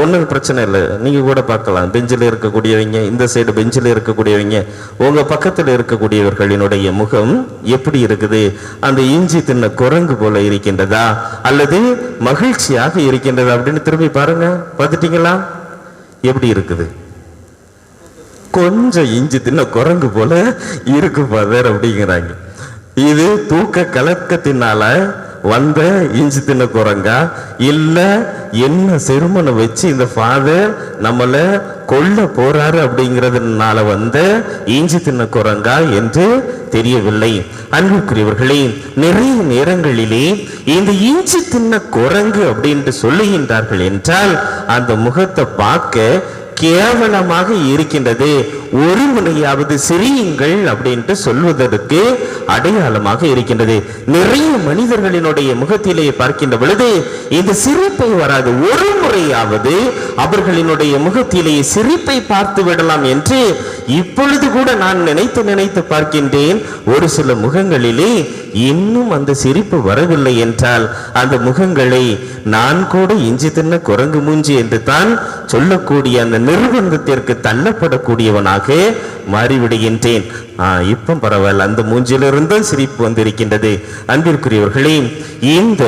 ஒன்றும் பிரச்சனை இல்லை, நீங்க கூட பார்க்கலாம். பெஞ்சில் இருக்கக்கூடியவங்க, இந்த சைடு பெஞ்சில் இருக்கக்கூடியவங்க, உங்க பக்கத்தில் இருக்கக்கூடியவர்களினுடைய முகம் எப்படி இருக்குது? அந்த இஞ்சி தின்ன குரங்கு போல இருக்கின்றதா அல்லது மகிழ்ச்சியாக இருக்கின்றதா அப்படின்னு திரும்பி பாருங்க. பார்த்துட்டீங்களா எப்படி இருக்குது? கொஞ்சம் இஞ்சி தின்ன குரங்கு போல இருக்கு ஃபாதர் அப்படிங்கிறாங்க. இது தூக்க கலக்கத்தினால வந்த இஞ்சி தின்ன குரங்கா இல்ல என்ன செருமனை வச்சு இந்த ஃபாதர் நம்மள கொல்ல போறாரு அப்படிங்கிறதுனால வந்த இஞ்சி தின்ன குரங்கா என்று தெரியவில்லை. அன்புக்குரியவர்களே, நிறைய நேரங்களிலே இந்த இஞ்சி தின்ன குரங்கு அப்படின்ட்டு சொல்லுகின்றார்கள் என்றால் அந்த முகத்தை பார்க்க கேவலமாக இருக்கின்றது. ஒரு முறையாவது சிரியுங்கள் அப்படின்ட்டு சொல்வதற்கு அடையாளமாக இருக்கின்றது. நிறைய மனிதர்களினுடைய முகத்திலே பார்க்கின்ற பொழுது இந்த சிரிப்பை வராது. ஒரு முறையாவது அவர்களினுடைய முகத்திலே சிரிப்பை பார்த்து விடலாம் என்று இப்பொழுது கூட நான் நினைத்து பார்க்கின்றேன். ஒரு சில முகங்களிலே இன்னும் அந்த சிரிப்பு வரவில்லை என்றால் அந்த முகங்களை நான் கூட இஞ்சி தின்ன குரங்கு மூஞ்சி என்று தான் சொல்லக்கூடிய அந்த நிர்பந்தத்திற்கு தள்ளப்படக்கூடியவனாக மாறிவிடுகின்றேன். இப்ப பரவாயில்ல, அந்த மூஞ்சிலிருந்து சிரிப்பு வந்திருக்கின்றது. அன்பிற்குரியவர்களே, இந்த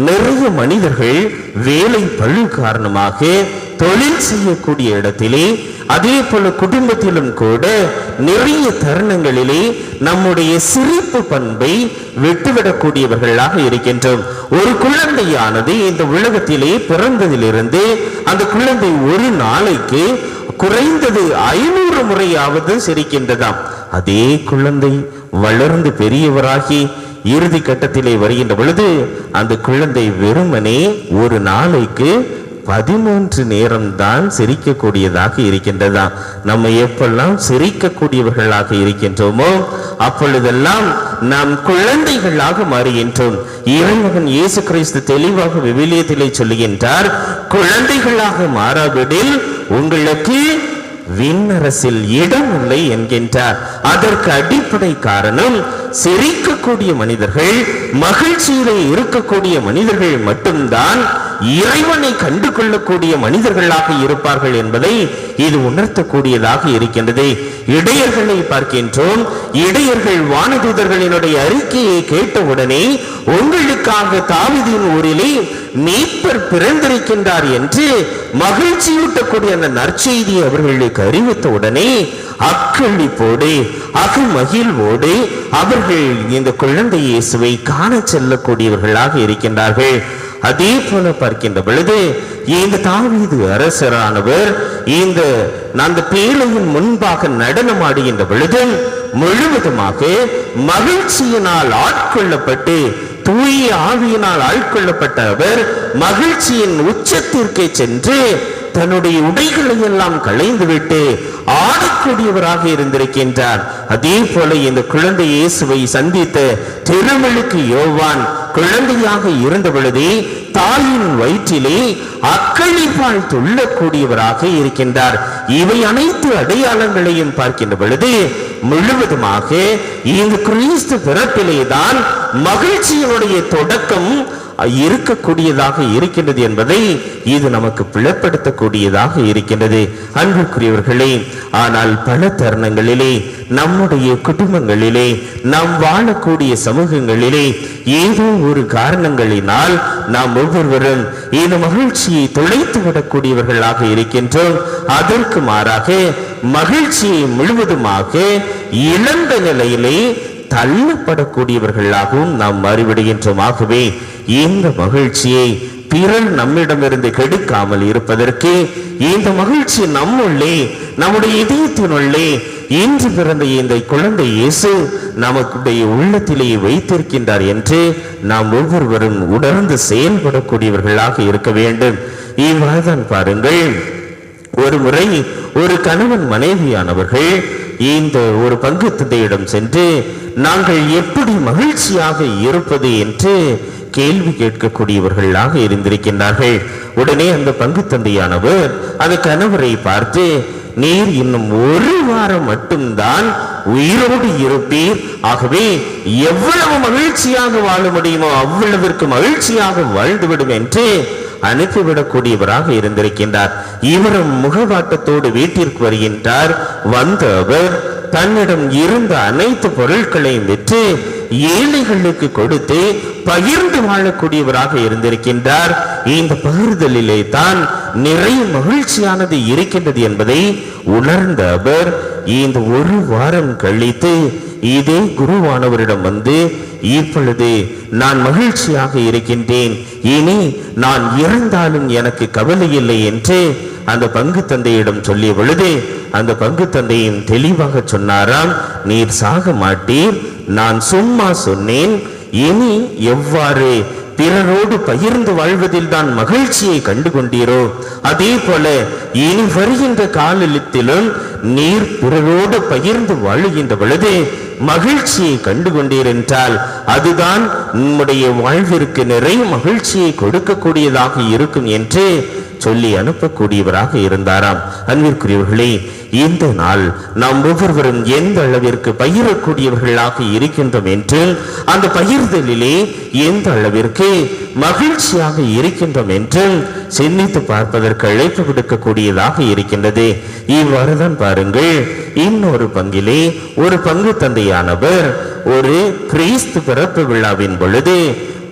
நிறைய மனிதர்கள் வேலை பழு காரணமாக தொழில் செய்யக்கூடிய இடத்திலே, அதே போல குடும்பத்திலும் கூட நிறைய தருணங்களிலே நம்முடைய சிரிப்பு பண்பை விட்டுவிடக்கூடியவர்களாக இருக்கின்றோம். ஒரு குழந்தையானது இந்த உலகத்திலே பிறந்ததிலிருந்து அந்த குழந்தை ஒரு நாளைக்கு குறைந்தது 500 முறையாவது சிரிக்கின்றதாம். அதே குழந்தை வளர்ந்து பெரியவராகி இறுதி கட்டத்திலே வருகின்ற பொழுது அந்த குழந்தை வெறுமனே ஒரு நாளைக்கு 13 நேரம் தான் சிரிக்கக்கூடியதாக இருக்கின்றதா. நம்ம எப்பெல்லாம் சிரிக்கக்கூடியவர்களாக இருக்கின்றோமோ அப்பொழுதெல்லாம் நாம் குழந்தைகளாக மாறுகின்றோம். இறைமகன் இயேசு கிறிஸ்து தெளிவாக விவிலியத்திலே சொல்லுகின்றார், குழந்தைகளாக மாறாவிடில் உங்களுக்கு விண்ணரசில் இடம் இல்லை என்கின்றார். அதற்கு அடிப்படை காரணம், சிரிக்கக்கூடிய மனிதர்கள், மகிழ்ச்சியிலே இருக்கக்கூடிய மனிதர்கள் மட்டும்தான் இறைவனை கண்டு கொள்ளக்கூடிய மனிதர்களாக இருப்பார்கள் என்பதை இது உணர்த்தக்கூடியதாக இருக்கின்றது. இடையர்களை பார்க்கின்றோம். இடையர்கள் வானதூதர்களினுடைய அறிக்கையை கேட்டவுடனே உங்களுக்காக தாவீதின் ஊரிலே மீட்பர் பிறந்திருக்கின்றார் என்று மகிழ்ச்சியூட்டக்கூடிய அந்த நற்செய்தியை அவர்களுக்கு அறிவித்த உடனே அக்களிப்போடு அகமகிழ்வோடு அவர்கள் இந்த குழந்தை இயேசுவை காண செல்லக்கூடியவர்களாக இருக்கின்றார்கள். அதே போல பார்க்கின்ற பொழுது இந்த தாவீது அரசரானவர் அந்த பேழையின் முன்பாக நடனமாடுகின்ற பொழுது முழுவதுமாக மகிழ்ச்சியினால் ஆட்கொள்ளப்பட்டு, தூய ஆவியினால் ஆட்கொள்ளப்பட்ட அவர் மகிழ்ச்சியின் உச்சத்திற்கு சென்று தன்னுடைய உடைகளை எல்லாம் களைந்துவிட்டு ஆடக்கூடியவராக இருந்திருக்கின்றார். அதே போல இந்த குழந்தை இயேசுவை சந்தித்த திருமுழுக்கு யோவான் குழந்தையாக இருந்த பொழுதே தாயின் வயிற்றிலே அக்களிப்பால் துள்ளக்கூடியவராக இருக்கின்றார். இவை அனைத்து அடையாளங்களையும் பார்க்கின்ற பொழுது முழுவதுமாக இந்த கிறிஸ்து பிறப்பிலேதான் மகிழ்ச்சியினுடைய தொடக்கம் இருக்கக்கூடியதாக இருக்கின்றது என்பதை இது நமக்கு பிளப்படுத்தக்கூடியதாக இருக்கின்றது. அன்புக்குரியவர்களே, ஆனால் பல தருணங்களிலே நம்முடைய குடும்பங்களிலே நாம் வாழக்கூடிய சமூகங்களிலே ஏதோ ஒரு காரணங்களினால் நாம் ஒவ்வொருவரும் இந்த மகிழ்ச்சியை தொலைத்து விடக்கூடியவர்களாக இருக்கின்றோம். அதற்கு மாறாக மகிழ்ச்சியை முழுவதுமாக இழந்த நிலையிலே தள்ளப்படக்கூடியவர்களாகவும் நாம் மாறிவிடுகின்றோம். ஆகவே இந்த மகிழ்ச்சியை பிறர் நம்மிடமிருந்து கெடுக்காமல் இருப்பதற்கு இந்த மகிழ்ச்சி நம்முள்ளே, நம்முடைய இதயத்தினுள்ளே இன்று பிறந்த இந்த குழந்தை இயேசு நமக்குடைய உள்ளத்திலே வைத்திருக்கின்றார் என்று நாம் ஒவ்வொருவரும் உணர்ந்து செயல்படக்கூடியவர்களாக இருக்க வேண்டும். இவ்வாறுதான் பாருங்கள், ஒரு முறை ஒரு கணவன் மனைவியானவர்கள் இந்த ஒரு பங்கு தந்தையிடம் சென்று நாங்கள் எப்படி மகிழ்ச்சியாக இருப்பது என்று கேள்வி கேட்கக்கூடியவர்களாக இருந்திருக்கின்றார்கள். உடனே அந்த பங்கு தந்தையானவர் அந்த கணவரை பார்த்து, நீர் இன்னும் ஒரு வாரம் மட்டும்தான் உயிரோடு இருப்பீர், ஆகவே எவ்வளவு மகிழ்ச்சியாக வாழ முடியுமோ அவ்வளவிற்கு மகிழ்ச்சியாக வாழ்ந்துவிடும் என்று அனுப்பிவிடக்கூடியவராக இருந்திருக்கின்றார். இவரும் முகவாட்டத்தோடு வீட்டிற்கு வருகின்றார். வந்த அவர் தன்னிடம் இருந்த அனைத்து பொருட்களையும் விற்று ஏழைகளுக்கு கொடுத்து பகிர்ந்து வாழக்கூடியவராக இருந்திருக்கின்றார். இந்த பகிர்தலிலே தான் நிறைய மகிழ்ச்சியானது இருக்கின்றது என்பதை உணர்ந்த அவர் இந்த ஒரு வாரம் கழித்து இதே குருவானவரிடம் வந்து, இப்பொழுது நான் மகிழ்ச்சியாக இருக்கின்றேன், இனி நான் இறந்தாலும் எனக்கு கவலை இல்லை என்று அந்த பங்கு தந்தையிடம் சொல்லிய பொழுது அந்த பங்கு தந்தையும் தெளிவாக சொன்னாராம், நீர் சாக மாட்டீர், நான் சும்மா சொன்னேன், இனி எவ்வாறு பிறரோடு பகிர்ந்து வாழ்வதில் தான் மகிழ்ச்சியை கண்டு கொண்டீரோ, அதே போல இனி வருகின்ற காலத்திலும் நீர் பிறரோடு பகிர்ந்து வாழுகின்ற பொழுது மகிழ்ச்சியை கண்டு கொண்டீர் என்றால் அதுதான் நம்முடைய வாழ்விற்கு நிறைய மகிழ்ச்சியை கொடுக்கக்கூடியதாக இருக்கும் என்று சொல்லி அனுப்பக்கூடியவராக இருந்தாராம். அன்பிற்குரியவர்களே, இந்த நாள் நாம் ஒவ்வொருவரும் எந்த அளவிற்கு பகிரக்கூடியவர்களாக இருக்கின்றோம் என்று, அந்த பகிர்தலிலே எந்த அளவிற்கு மகிழ்ச்சியாக இருக்கின்றோம் என்று சிந்தித்து பார்ப்பதற்கு அழைப்பு விடுக்கக்கூடியதாக இருக்கின்றது. இவ்வாறுதான் பாருங்கள், இன்னொரு பங்கிலே ஒரு பங்கு தந்தையானவர் ஒரு கிறிஸ்து பிறப்பு விழாவின் பொழுது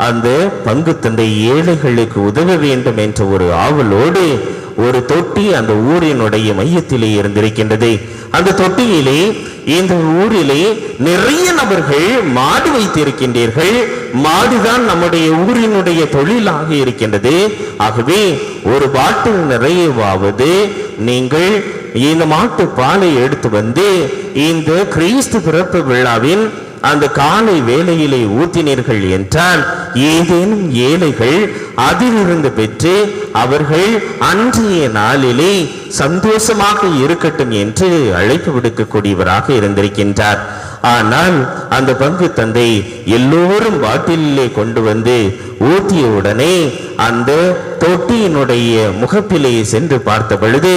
அந்த பங்கு தந்தை ஏழைகளுக்கு உதவ வேண்டும் என்ற ஒரு ஆவலோடு ஒரு தொட்டி அந்த ஊரினுடைய மையத்திலே இருந்திருக்கின்றது. அந்த தொட்டியிலே இந்த ஊரிலே நிறைய நபர்கள் மாடு வைத்திருக்கின்றீர்கள். மாடுதான் நம்முடைய ஊரினுடைய தொழிலாக இருக்கின்றது. ஆகவே ஒரு பாட்டில் நிறையவாவது நீங்கள் இந்த மாட்டு பாலை எடுத்து வந்து இந்த கிறிஸ்து பிறப்பு விழாவின் அந்த காலை வேளையிலே ஊத்தினீர்கள் என்றால் ஏதேனும் ஏழைகள் அதிலிருந்து பெற்று அவர்கள் அன்றைய நாளிலே சந்தோஷமாக இருக்கட்டும் என்று அழைப்பு விடுக்கக்கூடியவராக இருந்திருக்கின்றார். ஆனால் அந்த பங்கு தந்தை எல்லோரும் பாட்டிலே கொண்டு வந்து ஊற்றிய உடனே அந்த தொட்டியினுடைய முகப்பிலே சென்று பார்த்த பொழுது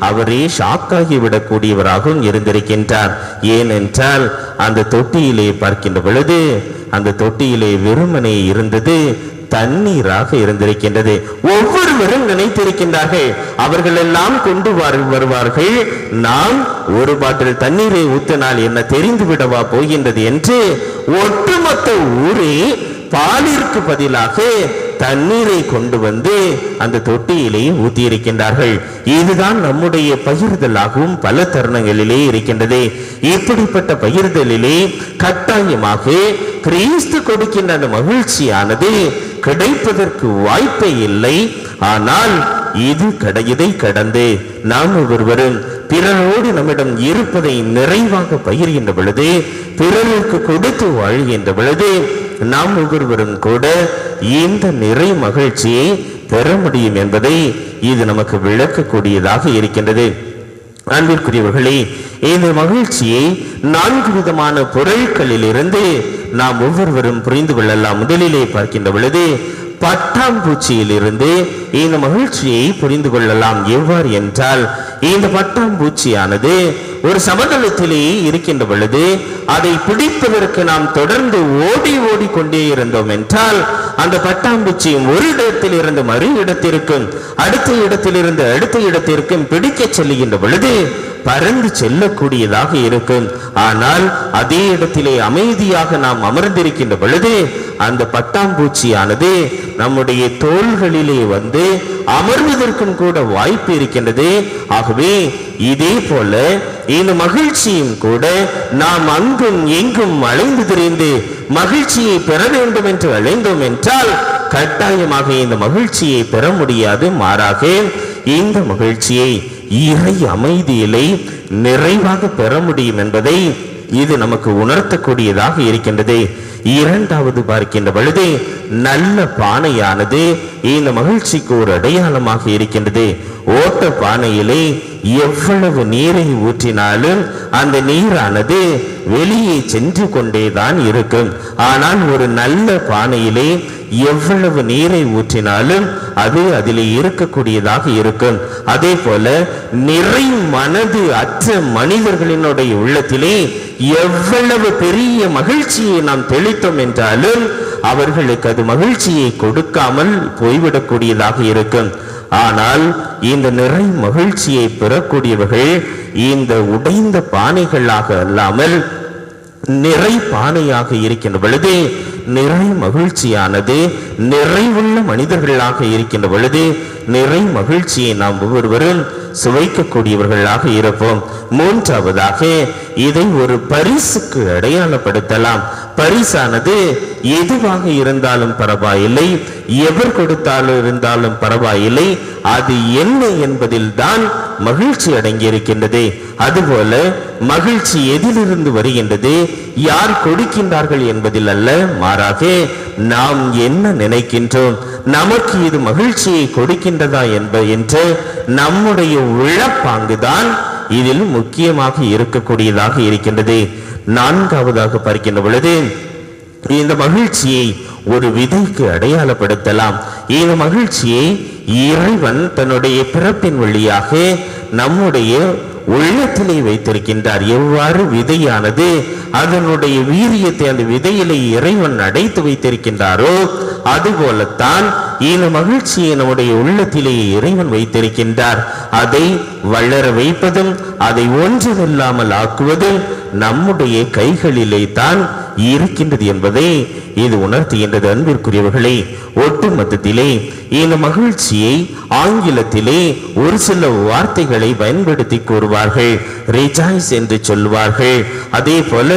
அவரே ஷாக்காகி விடக்கூடியவராகவும் இருந்திருக்கின்றார். ஏனென்றால் அந்த தொட்டியிலே பார்க்கின்ற பொழுது அந்த தொட்டியிலே வெறுமனே இருந்தது தண்ணீராக இருந்திருக்கின்றது. ஒவ்வொருவரும் நினைத்திருக்கின்றார்கள் அவர்கள் எல்லாம் கொண்டு வருவார்கள், நாம் ஒரு பாட்டில் தண்ணீரை ஊத்தினால் என்ன தெரிந்து விடவா போகின்றது என்று ஒட்டுமொத்த ஊரே பாலிற்கு பதிலாக தண்ணீரை கொண்டு வந்து அந்த தொட்டியிலே ஊத்தி இருக்கின்றார்கள். இதுதான் நம்முடைய பகிர்தலாகவும் பல தருணங்களிலே இருக்கின்றது. இப்படிப்பட்ட பகிர்தலிலே கட்டாயமாக கிறிஸ்து கொடுக்கின்ற அந்த மகிழ்ச்சியானது கிடைப்பதற்கு வாய்ப்பே இல்லை. ஆனால் இதை கடந்து நாம் ஒருவரும் பிறரோடு நம்மிடம் இருப்பதை நிறைவாக பகிர்கின்ற பொழுது, பிறருக்கு கொடுத்து வாழ்கின்ற பொழுது நாம் ஒவ்வொருவரும் கூட இந்த நிறை மகிழ்ச்சியை பெற முடியும் என்பதை இது நமக்கு விளக்கக்கூடியதாக இருக்கின்றது. அன்பிற்குரியவர்களே, இந்த மகிழ்ச்சியை 4 விதமான பொருட்களில் இருந்து நாம் ஒவ்வொருவரும் புரிந்து கொள்ளலாம். முதலிலே பார்க்கின்ற பொழுது பட்டாம்பூச்சியில் இருந்து இந்த மகிழ்ச்சியை புரிந்து கொள்ளலாம். எவ்வாறு என்றால், இந்த பட்டாம்பூச்சியானது ஒரு சமதளத்திலே இருக்கின்ற பொழுது அதை பிடிப்பதற்கு நாம் தொடர்ந்து ஓடி கொண்டே இருந்தோம் என்றால் அந்த பட்டாம்பூச்சியும் ஒரு இடத்தில் இருந்து மறு இடத்திற்கும் அடுத்த இடத்திலிருந்து அடுத்த இடத்திற்கும் பிடிக்க செல்லுகின்ற பொழுது பறந்து செல்லக்கூடியதாக இருக்கும். ஆனால் அதே இடத்திலே அமைதியாக நாம் அமர்ந்திருக்கின்ற பொழுது அந்த பட்டாம்பூச்சியானது நம்முடைய தோள்களிலே வந்து அமர்வதற்கும் கூட வாய்ப்பு இருக்கின்றது. ஆகவே இதே போல இந்த மகிழ்ச்சியும் கூட நாம் அங்கும் எங்கும் அலைந்து திரிந்து மகிழ்ச்சியை பெற வேண்டும் என்று அழைந்தோம் என்றால் கட்டாயமாக இந்த மகிழ்ச்சியை பெற முடியாது. மாறாக இந்த மகிழ்ச்சியை இறை அமைதியிலே நிறைவாக பெற முடியும் என்பதை இது நமக்கு உணர்த்தக்கூடியதாக இருக்கின்றது. இரண்டாவது பார்க்கின்ற பொழுது நல்ல பானையானது இந்த மகிழ்ச்சிக்கு ஒரு அடையாளமாக இருக்கின்றது. ஓட்ட பானையிலே எவ்வளவு நீரை ஊற்றினாலும் அந்த நீரானது வெளியே சென்று கொண்டேதான் இருக்கும். ஆனால் ஒரு நல்ல பானையிலே எவ்வளவு நீரை ஊற்றினாலும் அது அதிலே இருக்கக்கூடியதாக இருக்கும். அதே போல நிறை மனது அற்ற மனிதர்களினுடைய உள்ளத்திலே எவ்வளவு பெரிய மகிழ்ச்சியை நாம் தெளித்தோம் என்றாலும் அவர்களுக்கு அது மகிழ்ச்சியை கொடுக்காமல் போய்விடக்கூடியதாக இருக்கும். ஆனால் இந்த நிறை மகிழ்ச்சியை பெறக்கூடியவர்கள் இந்த உடைந்த பானைகளாக அல்லாமல் நிறை பானையாக இருக்கின்ற பொழுது நிறை மகிழ்ச்சியானது நிறைவுள்ள மனிதர்களாக இருக்கின்ற பொழுது நிறை மகிழ்ச்சியை நாம் ஒவ்வொருவரும் சுவைக்கக்கூடியவர்களாக இருப்போம். மூன்றாவதாக இதை ஒரு பரிசுக்கு அடையாளப்படுத்தலாம். பரிசானது எதுவாக இருந்தாலும் பரவாயில்லை, எவர் கொடுத்தாலும் இருந்தாலும் பரவாயில்லை, அது என்ன என்பதில் தான் மகிழ்ச்சி அடங்கியிருக்கின்றது. அதுபோல மகிழ்ச்சி எதிலிருந்து வருகின்றது, யார் கொடுக்கின்றார்கள் என்பதில் அல்ல, மாறாக நாம் என்ன நினைக்கின்றோம், நமக்கு இது மகிழ்ச்சியை கொடுக்கின்றதா என்ற நம்முடைய உழப்பாங்குதான் இதில் முக்கியமாக இருக்கக்கூடியதாக இருக்கின்றது. நான்காவதாக பார்க்கின்ற பொழுது இந்த மகிழ்ச்சியை ஒரு விதைக்கு அடையாளப்படுத்தலாம். இந்த மகிழ்ச்சியை இறைவன் தன்னுடைய பிறப்பின் வழியாக நம்முடைய உள்ளத்திலே வைத்திருக்கின்றார். எவ்வாறு விதையானது அதனுடைய வீரியத்தை அந்த விதையிலே இறைவன் அடைத்து வைத்திருக்கின்றாரோ அதுபோலத்தான் இந்த மகிழ்ச்சியை நம்முடைய உள்ளத்திலே இறைவன் வைத்திருக்கின்றார். அதை வளர வைப்பதும் அதை ஒன்றுமில்லாமல் ஆக்குவதும் நம்முடைய கைகளிலே தான் இருக்கின்றது என்பதை இது உணர்த்துகின்றது. அன்பிற்குரியவர்களே, ஒட்டுமொத்தத்திலே இந்த மகிழ்ச்சியை ஆங்கிலத்திலே ஒரு சில வார்த்தைகளை பயன்படுத்தி கூறுவார்கள். ரிஜாய்ஸ் என்று சொல்லுவார்கள். அதே போல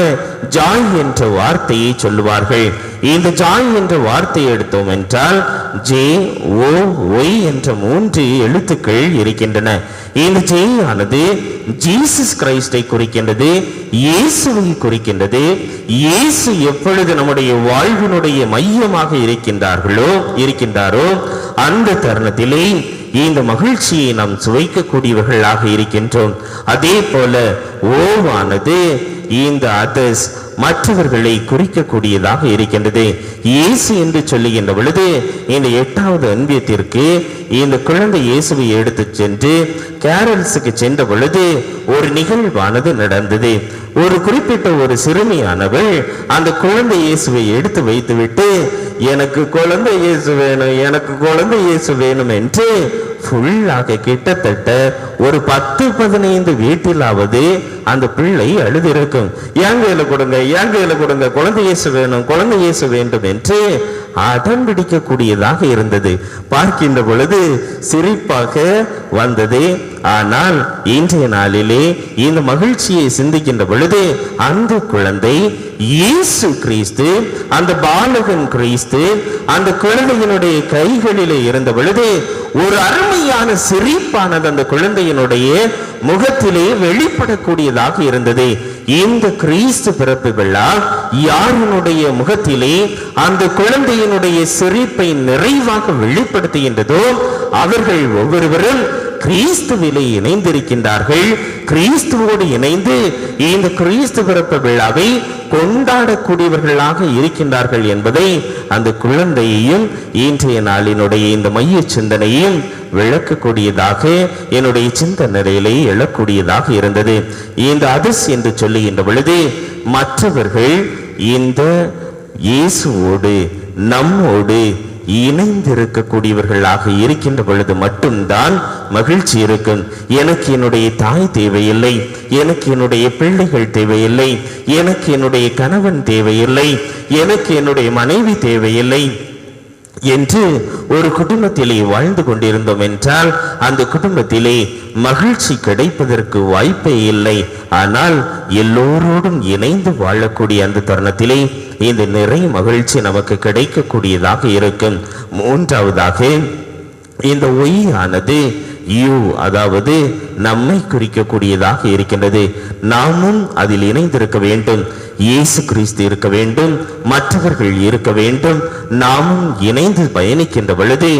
ஜாய் என்ற வார்த்தையை சொல்லுவார்கள். இந்த ஜாய் என்ற வார்த்தையை எடுத்தோம் என்றால் JOY என்ற 3 எழுத்துக்கள் இருக்கின்றன. இந்த J ஆனது ஜீசஸ் கிரைஸ்டை குறிக்கின்றது, இயேசுவை குறிக்கின்றது. இயேசு எப்பொழுது நம்முடைய வாழ்வினுடைய மையமாக இருக்கின்றாரோ அந்த தருணத்திலே இந்த மகிழ்ச்சியை நாம் சுவைக்கக்கூடியவர்களாக இருக்கின்றோம். அதே போல ஓவானது இந்த அதர்ஸ் மற்றவர்களை குறிக்கக்கூடியதாக இருக்கின்றது. இயேசு என்று சொல்லுகின்ற பொழுது இந்த 8வது அன்பியத்திற்கு இந்த குழந்தை இயேசுவை எடுத்து சென்று கேரல்ஸுக்கு சென்ற பொழுது ஒரு நிகழ்வானது நடந்தது. ஒரு குறிப்பிட்ட ஒரு சிறுமியானவள் அந்த குழந்தை இயேசுவை எடுத்து வைத்துவிட்டு எனக்கு குழந்தை இயேசு வேணும், எனக்கு குழந்தை இயேசு வேணும் என்று ஃபுல்லாக கிட்டத்தட்ட ஒரு 10-15 வீட்டிலாவது அந்த பிள்ளை அழுதிருக்கும். என் கையில கொடுங்க, என் கையில கொடுங்க, குழந்தை இயேசு வேணும், குழந்தை இயேசு வேண்டும் என்று அடம் பிடிக்கக்கூடியதாக இருந்தது. பார்க்கின்ற பொழுது சிரிப்பாக வந்தது. ஆனால் இன்றைய நாளிலே இந்த மகிழ்ச்சியை சிந்திக்கின்ற பொழுது அந்த குழந்தை இயேசு கிறிஸ்து, அந்த பாலகன் கிறிஸ்து அந்த குழந்தையினுடைய கைகளிலே இருந்த பொழுது ஒரு அருமையான சிரிப்பானது அந்த குழந்தையினுடைய முகத்திலே வெளிப்படக்கூடியதாக இருந்தது. இந்த கிறிஸ்து பிறப்பு விழா யாருடைய முகத்திலே அந்த குழந்தையினுடைய சிரிப்பை நிறைவாக வெளிப்படுத்துகின்றதோ அவர்கள் ஒவ்வொருவரும் கிறிஸ்துவிலே இணைந்திருக்கின்றார்கள். கிறிஸ்துவோடு இணைந்து இந்த கிறிஸ்து பிறப்பு விழாவை கொண்டாடக்கூடியவர்களாக இருக்கின்றார்கள் என்பதை அந்த குழந்தையையும் இன்றைய நாளினுடைய இந்த மைய சிந்தனையும் விளக்கக்கூடியதாக என்னுடைய சிந்தனையிலே எழக்கூடியதாக இருந்தது. இந்த அதர்ஸ் என்று சொல்லுகின்ற பொழுது மற்றவர்கள் இந்த இயேசுவோடு நம்மோடு இணைந்திருக்கக்கூடியவர்களாக இருக்கின்ற பொழுது மட்டும்தான் மகிழ்ச்சி இருக்கும். எனக்கு என்னுடைய தாய் தேவையில்லை, எனக்கு என்னுடைய பிள்ளைகள் தேவையில்லை, எனக்கு என்னுடைய கணவன் தேவையில்லை, எனக்கு என்னுடைய மனைவி தேவையில்லை என்று ஒரு குடும்பத்திலே வாழ்ந்து கொண்டிருந்தோம் என்றால் அந்த குடும்பத்திலே மகிழ்ச்சி கிடைப்பதற்கு வாய்ப்பே இல்லை. ஆனால் எல்லோரோடும் இணைந்து வாழக்கூடிய அந்த தருணத்திலே இந்த நிறைய மகிழ்ச்சி நமக்கு கிடைக்கக்கூடியதாக இருக்கும். மூன்றாவதாக இந்த ஒய் ஆனது யூ, அதாவது நம்மை குறிக்கக்கூடியதாக இருக்கின்றது. நாமும் அதில் இணைந்திருக்க வேண்டும். இயேசு கிறிஸ்து இருக்க வேண்டும், மற்றவர்கள் இருக்க வேண்டும். நாமும் இணைந்து பயணிக்கின்ற பொழுது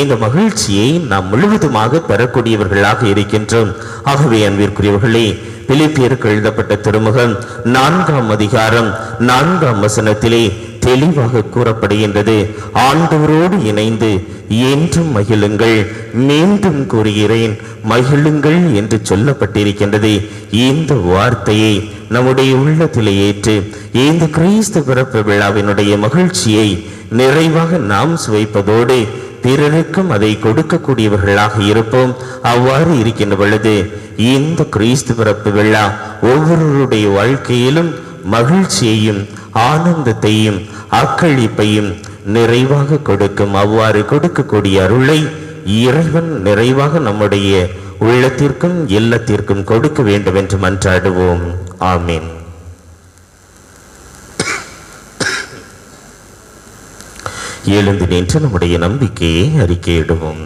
இந்த மகிழ்ச்சியை நாம் முழுவதுமாக பெறக்கூடியவர்களாக இருக்கின்றோம். ஆகவே அன்பிற்குரியவர்களே, பிலிப்பியருக்கு எழுதப்பட்ட திருமுகம் 4ஆம் அதிகாரம் 4ஆம் வசனத்திலே தெளிவாக கூறப்படுகின்றது, ஆண்டவரோடு இணைந்து என்றும் மகிழுங்கள். மீண்டும் கூறுகிறேன், மகிழுங்கள் என்று சொல்லப்பட்டிருக்கின்றது. இந்த வார்த்தையை நம்முடைய உள்ளத்திலே ஏற்று இந்த கிறிஸ்து பிறப்பு விழாவினுடைய மகிழ்ச்சியை நிறைவாக நாம் சுவைப்பதோடு பிறருக்கும் அதை கொடுக்கக்கூடியவர்களாக இருப்போம். அவ்வாறு இருக்கின்ற பொழுது இந்த கிறிஸ்து பிறப்பு விழா ஒவ்வொருவருடைய வாழ்க்கையிலும் மகிழ்ச்சியையும் ஆனந்தத்தையும் அக்களிப்பையும் நிறைவாக கொடுக்கும். அவ்வாறு கொடுக்கக்கூடிய அருளை இறைவன் நிறைவாக நம்முடைய உள்ளத்திற்கும் இல்லத்திற்கும் கொடுக்க வேண்டும் என்று மன்றாடுவோம். ஆமீன். எழுந்து நின்று நம்முடைய நம்பிக்கையை அறிக்கையிடுவோம்.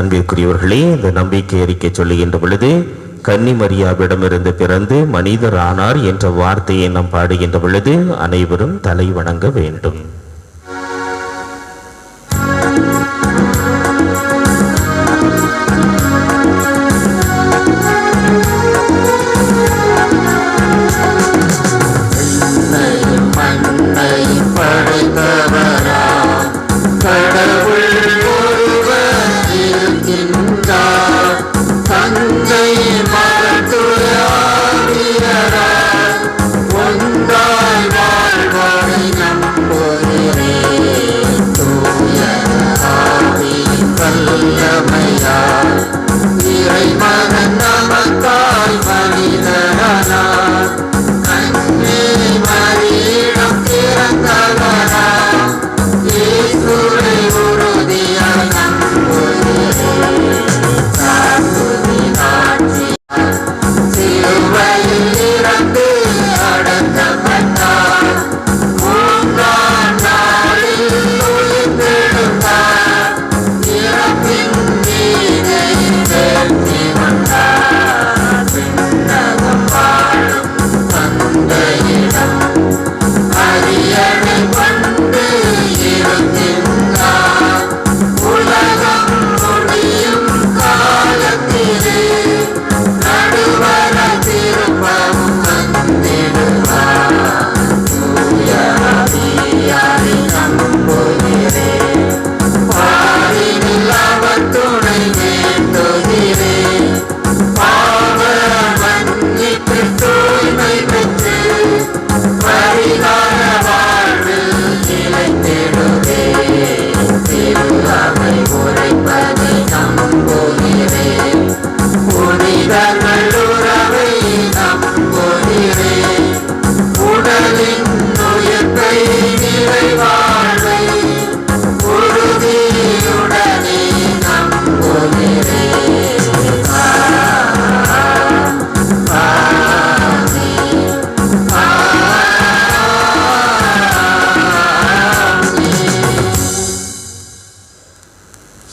அன்பிற்குரியவர்களே, இந்த நம்பிக்கை அறிக்கை சொல்லுகின்ற பொழுது கன்னிமரியாவிடமிருந்து பிறந்து மனிதர் ஆனார் என்ற வார்த்தையை நாம் பாடுகின்ற பொழுது அனைவரும் தலை வணங்க வேண்டும்.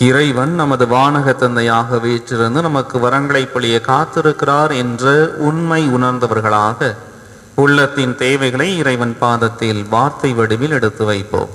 இறைவன் நமது வானக தந்தையாக வீற்றிருந்து நமக்கு வரங்களை பொழிய காத்திருக்கிறார் என்ற உண்மை உணர்ந்தவர்களாக உள்ளத்தின் தேவைகளை இறைவன் பாதத்தில் வார்த்தை வடிவில் எடுத்து வைப்போம்.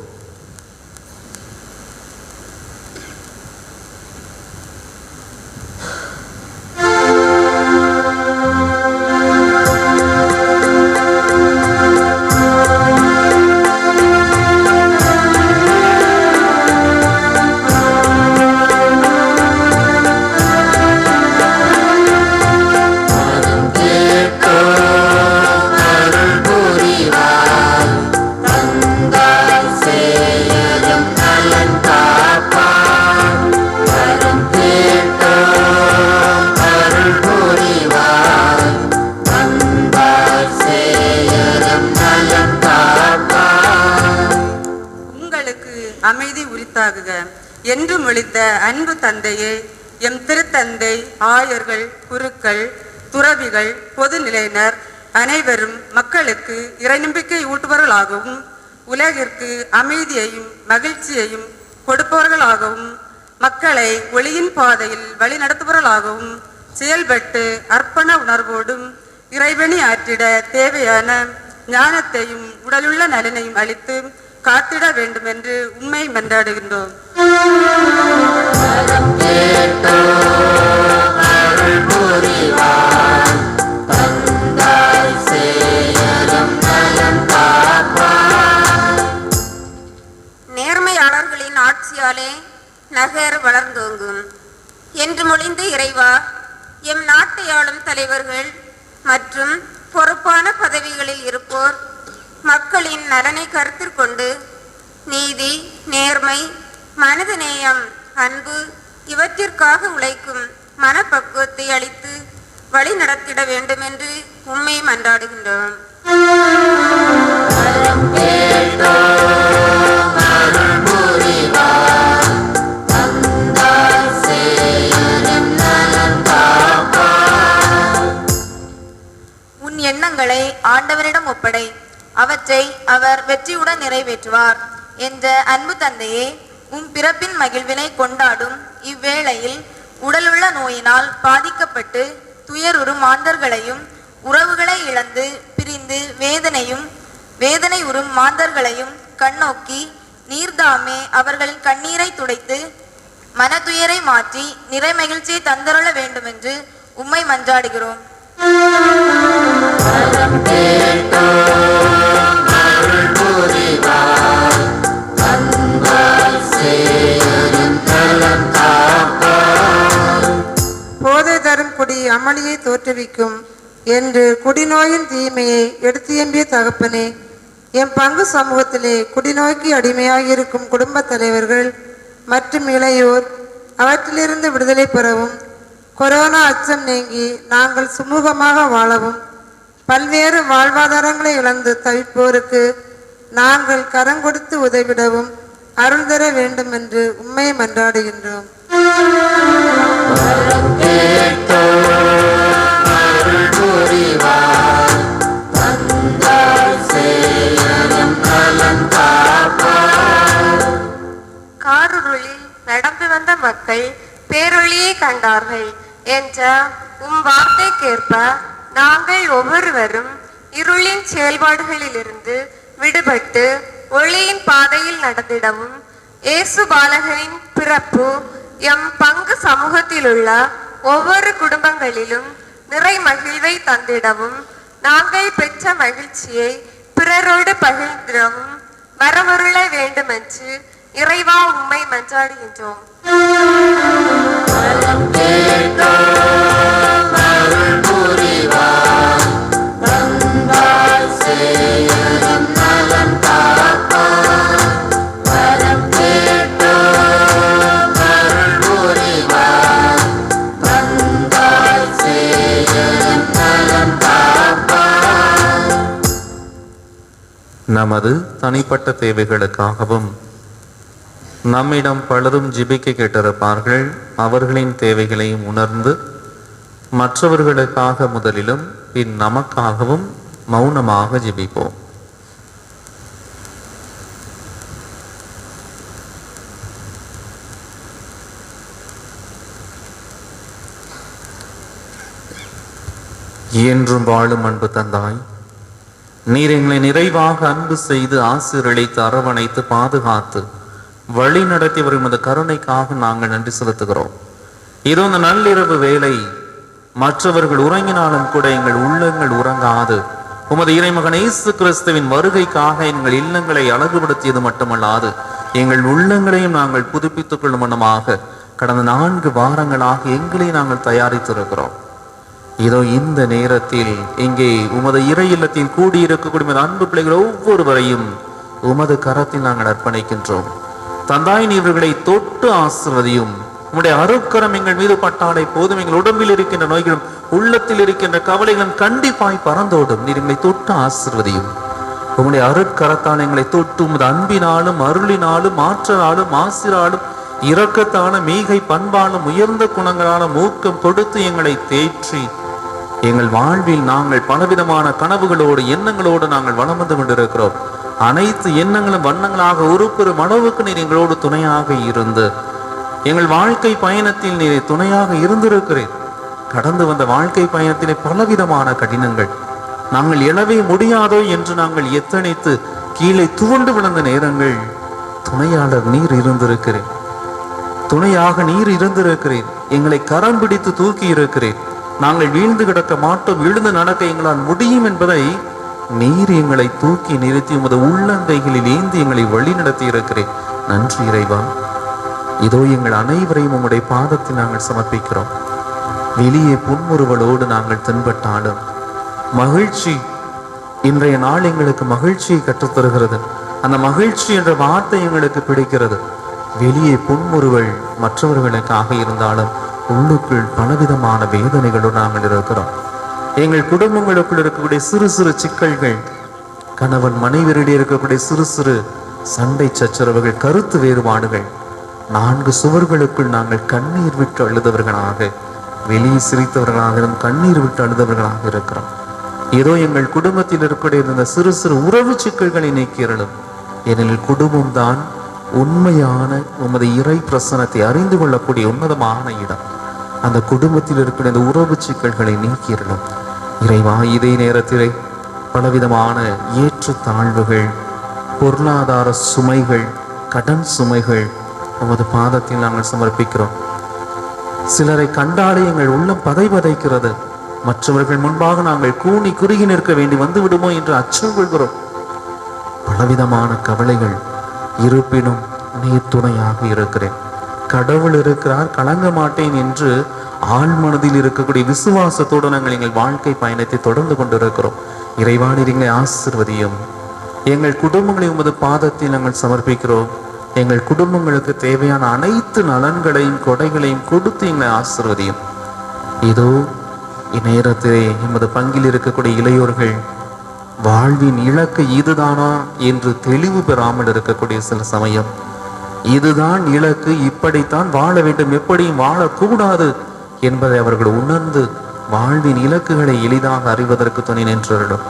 அமைதி உரித்தாகுக. என்று மொழித்த அன்பு தந்தையே, எம் திருத்தந்தை, ஆயர்கள், குருக்கள், துறவிகள், பொதுநிலையினர் அனைவரும் மக்களுக்கு இறைநம்பிக்கை ஊட்டுபவர்களாகவும் உலகிற்கு அமைதியையும் மகிழ்ச்சியையும் கொடுப்பவர்களாகவும் மக்களை ஒளியின் பாதையில் வழி நடத்துபவர்களாகவும் செயல்பட்டு அர்ப்பண உணர்வோடும் இறைவனி ஆற்றிட தேவையான ஞானத்தையும் உடலுள்ள நலனையும் அளித்து காத்திட வேண்டும் என்று உண்மை மன்றாடுகின்றோம். நேர்மையாளர்களின் ஆட்சியாலே நகர் வளர்ந்தோங்கும் என்று மொழிந்த இறைவா, எம் நாட்டை ஆளும் தலைவர்கள் மற்றும் பொறுப்பான பதவிகளில் இருப்போர் மக்களின் நலனை கருத்தில் கொண்டு நீதி, நேர்மை, மனிதநேயம், அன்பு இவற்றிற்காக உழைக்கும் மனப்பக்குவத்தை அளித்து வழி நடத்திட வேண்டும் என்று உம்மை மன்றாடுகின்றோம். அவரிடம் ஒப்படை, அவற்றை அவர் வெற்றியுடன் நிறைவேற்றுவார் என்ற அன்பு தந்தையே, உம் பிறப்பின் மகிழ்வினை கொண்டாடும் இவ்வேளையில் உடலுள்ள நோயினால் பாதிக்கப்பட்டு துயருறும் மாந்தர்களையும் உறவுகளை இழந்து பிரிந்து வேதனை உறும் மாந்தர்களையும் கண்ணோக்கி நீர்தாமே அவர்களின் கண்ணீரை துடைத்து மனதுயரை மாற்றி நிறை மகிழ்ச்சியை தந்தருள வேண்டுமென்று உம்மை மன்றாடுகிறோம். போதை தரும் குடி அமளியை தோற்றுவிக்கும் என்று குடிநோயின் தீமையை எடுத்தியம்பிய தகப்பனே, எம் பங்கு சமூகத்திலே குடிநோய்க்கு அடிமையாகியிருக்கும் குடும்ப தலைவர்கள் மற்றும் இளையோர் அவற்றிலிருந்து விடுதலை பெறவும், கொரோனா அச்சம் நீங்கி நாங்கள் சுமூகமாக வாழவும், பல்வேறு வாழ்வாதாரங்களை இழந்து தவிப்போருக்கு நாங்கள் கரங்கொடுத்து உதவிடவும் அருள் தர வேண்டும் என்று உம்மை மன்றாடுகின்றோம். காரிருளில் நடந்து வந்த மக்கள் பேரொளியை கண்டார்கள் என்ற உம் வார்த்தைக்கேற்ப நாங்கள் ஒவ்வொருவரும் இருளின் செயல்பாடுகளிலிருந்து விடுபட்டு ஒளியின் பாதையில் நடந்திடவும், இயேசு பாலகனின் பிறப்பு எம் பங்கு சமூகத்திலுள்ள ஒவ்வொரு குடும்பங்களிலும் நிறை மகிழ்வை தந்திடவும், நாங்கள் பெற்ற மகிழ்ச்சியை பிறரோடு பகிர்ந்திடவும் வரவருள வேண்டுமென்று இறைவா உம்மை மன்றாடுகின்றோம். நமது தனிப்பட்ட தேவைகளுக்காகவும் நம்மிடம் பலரும் ஜெபிக்க கேட்டிருப்பார்கள். அவர்களின் தேவைகளையும் உணர்ந்து மற்றவர்களுக்காக முதலிலும் பின் நமக்காகவும் மௌனமாக ஜெபிப்போம். என்றும் வாழும் அன்பு தந்தாய், நீர் எங்களை நிறைவாக அன்பு செய்து ஆசீர்வதித்து அரவணைத்து பாதுகாத்து வழி நடத்தி வரும் இந்த கருணைக்காக நாங்கள் நன்றி செலுத்துகிறோம். இது இந்த நள்ளிரவு வேளை மற்றவர்கள் உறங்கினாலும் கூட எங்கள் உள்ளங்கள் உறங்காது உமது இறைமகன் இயேசு கிறிஸ்துவின் வருகைக்காக எங்கள் இல்லங்களை அழகுபடுத்தியது மட்டுமல்லாது எங்கள் உள்ளங்களையும் நாங்கள் புதுப்பித்துக் கொள்ளும் வண்ணமாக கடந்த 4 வாரங்களாக எங்களை நாங்கள் தயாரித்திருக்கிறோம். இதோ இந்த நேரத்தில் இங்கே உமது இறை இல்லத்தில் கூடியிருக்கக்கூடிய அன்பு பிள்ளைகள் ஒவ்வொருவரையும் உமது கரத்தில் நாங்கள் அர்ப்பணிக்கின்றோம். தந்தாய் நீர்களை தொட்டு ஆசிர்வதியும். உம்முடைய அருட்கரம் எங்கள் மீது பட்டாலே போதும். எங்கள் உடம்பில் இருக்கின்ற நோய்களும் உள்ளத்தில் இருக்கின்ற கவலைகளும் கண்டிப்பாய் பறந்தோடும். நீர் எங்களை தொட்டு ஆசிர்வதியும். உம்முடைய அருட்கரத்தால் எங்களை தொட்டு உமது அன்பினாலும் அருளினாலும் ஆற்றலாலும் ஆசிராலும் இரக்கத்தாலும் மீகை பண்பாலும் உயர்ந்த குணங்களாலும் ஊக்கம் கொடுத்து எங்களை தேற்றி எங்கள் வாழ்வில் நாங்கள் பலவிதமான கனவுகளோடு எண்ணங்களோடு நாங்கள் வளம் வந்து கொண்டிருக்கிறோம். அனைத்து எண்ணங்களும் வண்ணங்களாக உருப்பெறும் அளவுக்கு நீர் எங்களோடு துணையாக இருந்து எங்கள் வாழ்க்கை பயணத்தில் நீர் துணையாக இருந்திருக்கிறேன். கடந்து வந்த வாழ்க்கை பயணத்திலே பலவிதமான கடினங்கள் நாங்கள் எழவே முடியாதோ என்று நாங்கள் எத்தனைத்து கீழே துவண்டு விழுந்த நேரங்கள் துணையாளர் நீர் இருந்திருக்கிறேன். துணையாக நீர் இருந்திருக்கிறேன். எங்களை கரம் பிடித்து தூக்கி இருக்கிறேன். நாங்கள் வீழ்ந்து கிடக்க மாட்டோம், விழுந்து நடக்க எங்களால் முடியும் என்பதை நீர் எங்களை தூக்கி நிறுத்தி உமது உள்ளங்கைகளில் ஏந்தி எங்களை வழி நடத்தி இருக்கிறேன். நன்றி இறைவா. இதோ எங்கள் அனைவரையும் உம்முடைய பாதத்தில் நாங்கள் சமர்ப்பிக்கிறோம். வெளியே புன்முறுவலோடு நாங்கள் தென்பட்டாலும் மகிழ்ச்சி இன்றைய நாள் எங்களுக்கு மகிழ்ச்சியை கற்றுத்தருகிறது. அந்த மகிழ்ச்சி என்ற வார்த்தை எங்களுக்கு பிடிக்கிறது. வெளியே புன்முறுவல் மற்றவர்களுக்காக இருந்தாலும் உள்ளுக்குள் பலவிதமான வேதனைகளோடு நாங்கள் இருக்கிறோம். எங்கள் குடும்பங்களுக்குள் இருக்கக்கூடிய சிறு சிறு சிக்கல்கள், கணவன் மனைவியிடையே இருக்கக்கூடிய சிறு சிறு சண்டை சச்சரவுகள், கருத்து வேறுபாடுகள், 4 சுவர்களுக்குள் நாங்கள் கண்ணீர் விட்டு அழுதவர்களாக, வெளியே சிரித்தவர்களாக கண்ணீர் விட்டு அழுதவர்களாக இருக்கிறோம். ஏதோ எங்கள் குடும்பத்தில் இருக்கக்கூடிய இந்த சிறு சிறு உறவு சிக்கல்களை நீக்கிறலும். ஏனெனில் குடும்பம் தான் உண்மையான உமது இறை பிரசனத்தை அறிந்து கொள்ளக்கூடிய உன்னதமான இடம். அந்த குடும்பத்தில் இருக்கிற இந்த உறவு சிக்கல்களை நீக்கிறலும். இறைவா, இதே நேரத்திலே பலவிதமான ஏற்றத்தாழ்வுகள், பொருளாதார சுமைகள், கடன் சுமைகள் உமது பாதத்தில் நாங்கள் சமர்ப்பிக்கிறோம். சிலரை கண்டாலே எங்கள் உள்ளம் பதைபதைக்கிறது. மற்றவர்கள் முன்பாக நாங்கள் கூனி குறுகி நிற்க வேண்டி வந்து விடுமோ என்று அச்சம் கொள்கிறோம். பலவிதமான கவலைகள். இருப்பினும் நீர் துணையாக இருக்கிறேன். கடவுள் இருக்கிறார், கலங்க மாட்டேன் என்று ஆழ் மனதில் இருக்கக்கூடிய விசுவாசத்தோடு நாங்கள் எங்கள் வாழ்க்கை பயணத்தை தொடர்ந்து கொண்டிருக்கிறோம். இறைவானீர் எங்களை ஆசீர்வதியும். எங்கள் குடும்பங்களை உமது பாதத்தில் நாங்கள் சமர்ப்பிக்கிறோம். எங்கள் குடும்பங்களுக்கு தேவையான அனைத்து நலன்களையும் கொடைகளையும் கொடுத்து எங்களை ஆசீர்வதியும். இதோ இந்நேரத்திலே எமது பங்கில் இருக்கக்கூடிய இளையோர்கள் வாழ்வின் இலக்கு இதுதானா என்று தெளிவு பெறாமல் இருக்கக்கூடிய சில சமயம், இதுதான் இலக்கு, இப்படித்தான் வாழ வேண்டும், எப்படியும் வாழக்கூடாது என்பதை அவர்கள் உணர்ந்து வாழ்வின் இலக்குகளை எளிதாக அறிவதற்கு துணை நின்றவரிடம்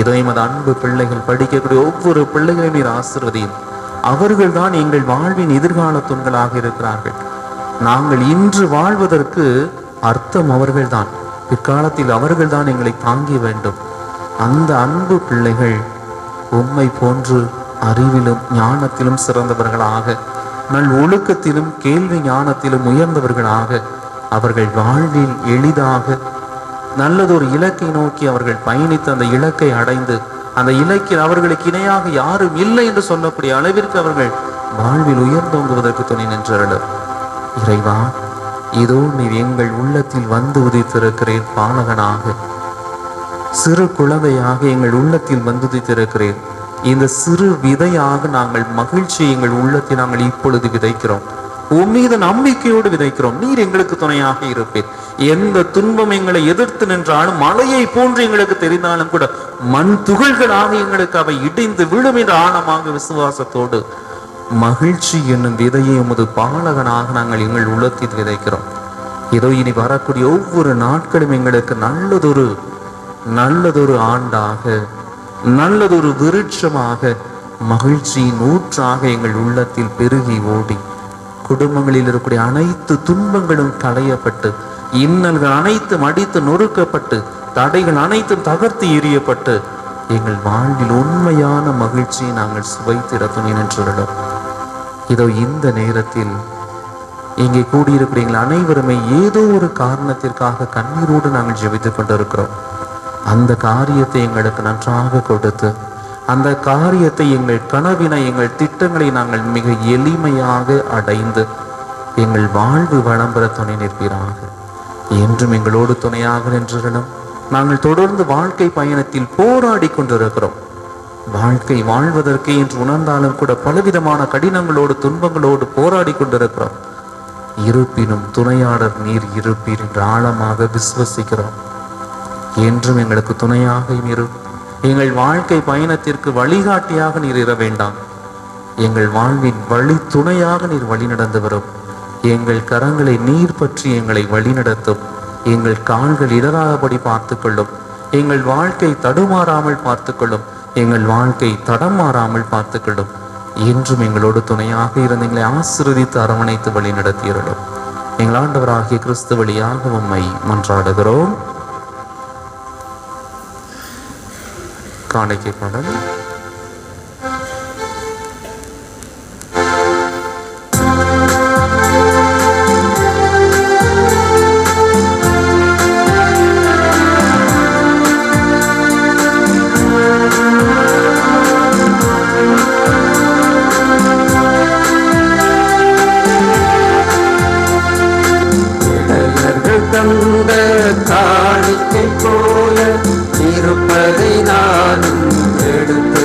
இதோ எமது அன்பு பிள்ளைகள் படிக்கக்கூடிய ஒவ்வொரு பிள்ளைகளையும் நீர் ஆசீர்வதியும். அவர்கள் தான் எங்கள் வாழ்வின் எதிர்கால தூண்களாக இருக்கிறார்கள். நாங்கள் இன்று வாழ்வதற்கு அர்த்தம் அவர்கள்தான். பிற்காலத்தில் அவர்கள்தான் எங்களை தாங்கி வேண்டும். அந்த அன்பு பிள்ளைகள் உம்மை போன்று அறிவிலும் ஞானத்திலும் சிறந்தவர்களாக, நல் ஒழுக்கத்திலும் கேள்வி ஞானத்திலும் உயர்ந்தவர்களாக, அவர்கள் வாழ்வில் எளிதாக நல்லதொரு இலக்கை நோக்கி அவர்கள் பயணித்து அந்த இலக்கை அடைந்து அந்த இலக்கில் அவர்களுக்கு இணையாக யாரும் இல்லை என்று சொல்லக்கூடிய அளவிற்கு அவர்கள் வாழ்வில் உயர்ந்தோங்குவதற்கு துணை நின்றனர். இறைவா, இதோ நீர் எங்கள் உள்ளத்தில் வந்து உதித்திருக்கிறேன். பாலகனாக, சிறு குழந்தையாக எங்கள் உள்ளத்தில் வந்து உதித்திருக்கிறேன். இந்த சிறு விதையாக நாங்கள் மகிழ்ச்சியை எங்கள் உள்ளத்தில் நாங்கள் இப்பொழுது விதைக்கிறோம். உம்மீது நம்பிக்கையோடு விதைக்கிறோம். நீர் எங்களுக்கு துணையாக இருப்பேன். எந்த துன்பம் எங்களை எதிர்த்து நின்றாலும், மலையை போன்று எங்களுக்கு தெரிந்தாலும் கூட மண் துகள்களாக எங்களுக்கு அவை இடிந்து விழும் என்ற ஆழமாக விசுவாசத்தோடு மகிழ்ச்சி என்னும் விதையை உமது பாலகனாக நாங்கள் எங்கள் உள்ளத்தில் விதைக்கிறோம். இதோ இனி வரக்கூடிய ஒவ்வொரு நாட்களும் எங்களுக்கு நல்லதொரு ஆண்டாக, நல்லதொரு விருட்சமாக, மகிழ்ச்சியின் ஊற்றாக எங்கள் உள்ளத்தில் பெருகி ஓடி குடும்பங்களில் இருக்கக்கூடிய அனைத்து துன்பங்களும் களையப்பட்டு, இன்னல்கள் அனைத்தும் அடித்து நொறுக்கப்பட்டு, தடைகள் அனைத்தும் தகர்த்து எறியப்பட்டு எங்கள் வாழ்வில் உண்மையான மகிழ்ச்சியை நாங்கள் சுவைத்திட துணை நின்றோம். இதோ இந்த நேரத்தில் இங்கே கூடியிருக்கிற எங்கள் அனைவருமே ஏதோ ஒரு காரணத்திற்காக கண்ணீரோடு நாங்கள் ஜெபித்துக் கொண்டிருக்கிறோம். அந்த காரியத்தை எங்களுக்கு நன்றாக கொடுத்து, அந்த காரியத்தை எங்கள் கனவினை, எங்கள் திட்டங்களை நாங்கள் மிக எளிமையாக அடைந்து எங்கள் வாழ்வு வளம் பெற துணை நிற்பீராக. என்றும் எங்களோடு துணையாக நின்றிடணும். நாங்கள் தொடர்ந்து வாழ்க்கை பயணத்தில் போராடி கொண்டிருக்கிறோம். வாழ்க்கை வாழ்வதற்கு என்று உணர்ந்தாலும் கூட பலவிதமான கடினங்களோடு, துன்பங்களோடு போராடி கொண்டிருக்கிறோம். இருப்பினும் துணையாளர் நீர் இருப்பீர் என்று ஆழமாக விசுவசிக்கிறோம். என்றும் எங்களுக்கு துணையாக இரு. எங்கள் வாழ்க்கை பயணத்திற்கு வழிகாட்டியாக நீர் இர வேண்டாம். எங்கள் வாழ்வின் வழி துணையாக நீர் வழி நடந்து வரும். எங்கள் கரங்களை நீர் பற்றி எங்களை வழி நடத்தும். எங்கள் கால்கள் இடராதபடி பார்த்து கொள்ளும். எங்கள் வாழ்க்கை தடுமாறாமல் பார்த்து கொள்ளும். எங்கள் வாழ்க்கை தடம் மாறாமல் பார்த்து கொள்ளும். என்றும் எங்களோடு துணையாக இருந்து எங்களை ஆசீர்வதித்து அரவணைத்து வழி நடத்தியிருடும். எங்கள் ஆண்டவராகிய கிறிஸ்து வழியாக உம்மை மன்றாடுகிறோம். காணிக்கை பாடல். தந்த காணிக்கை போல இருப்பதை நானும் எடுத்த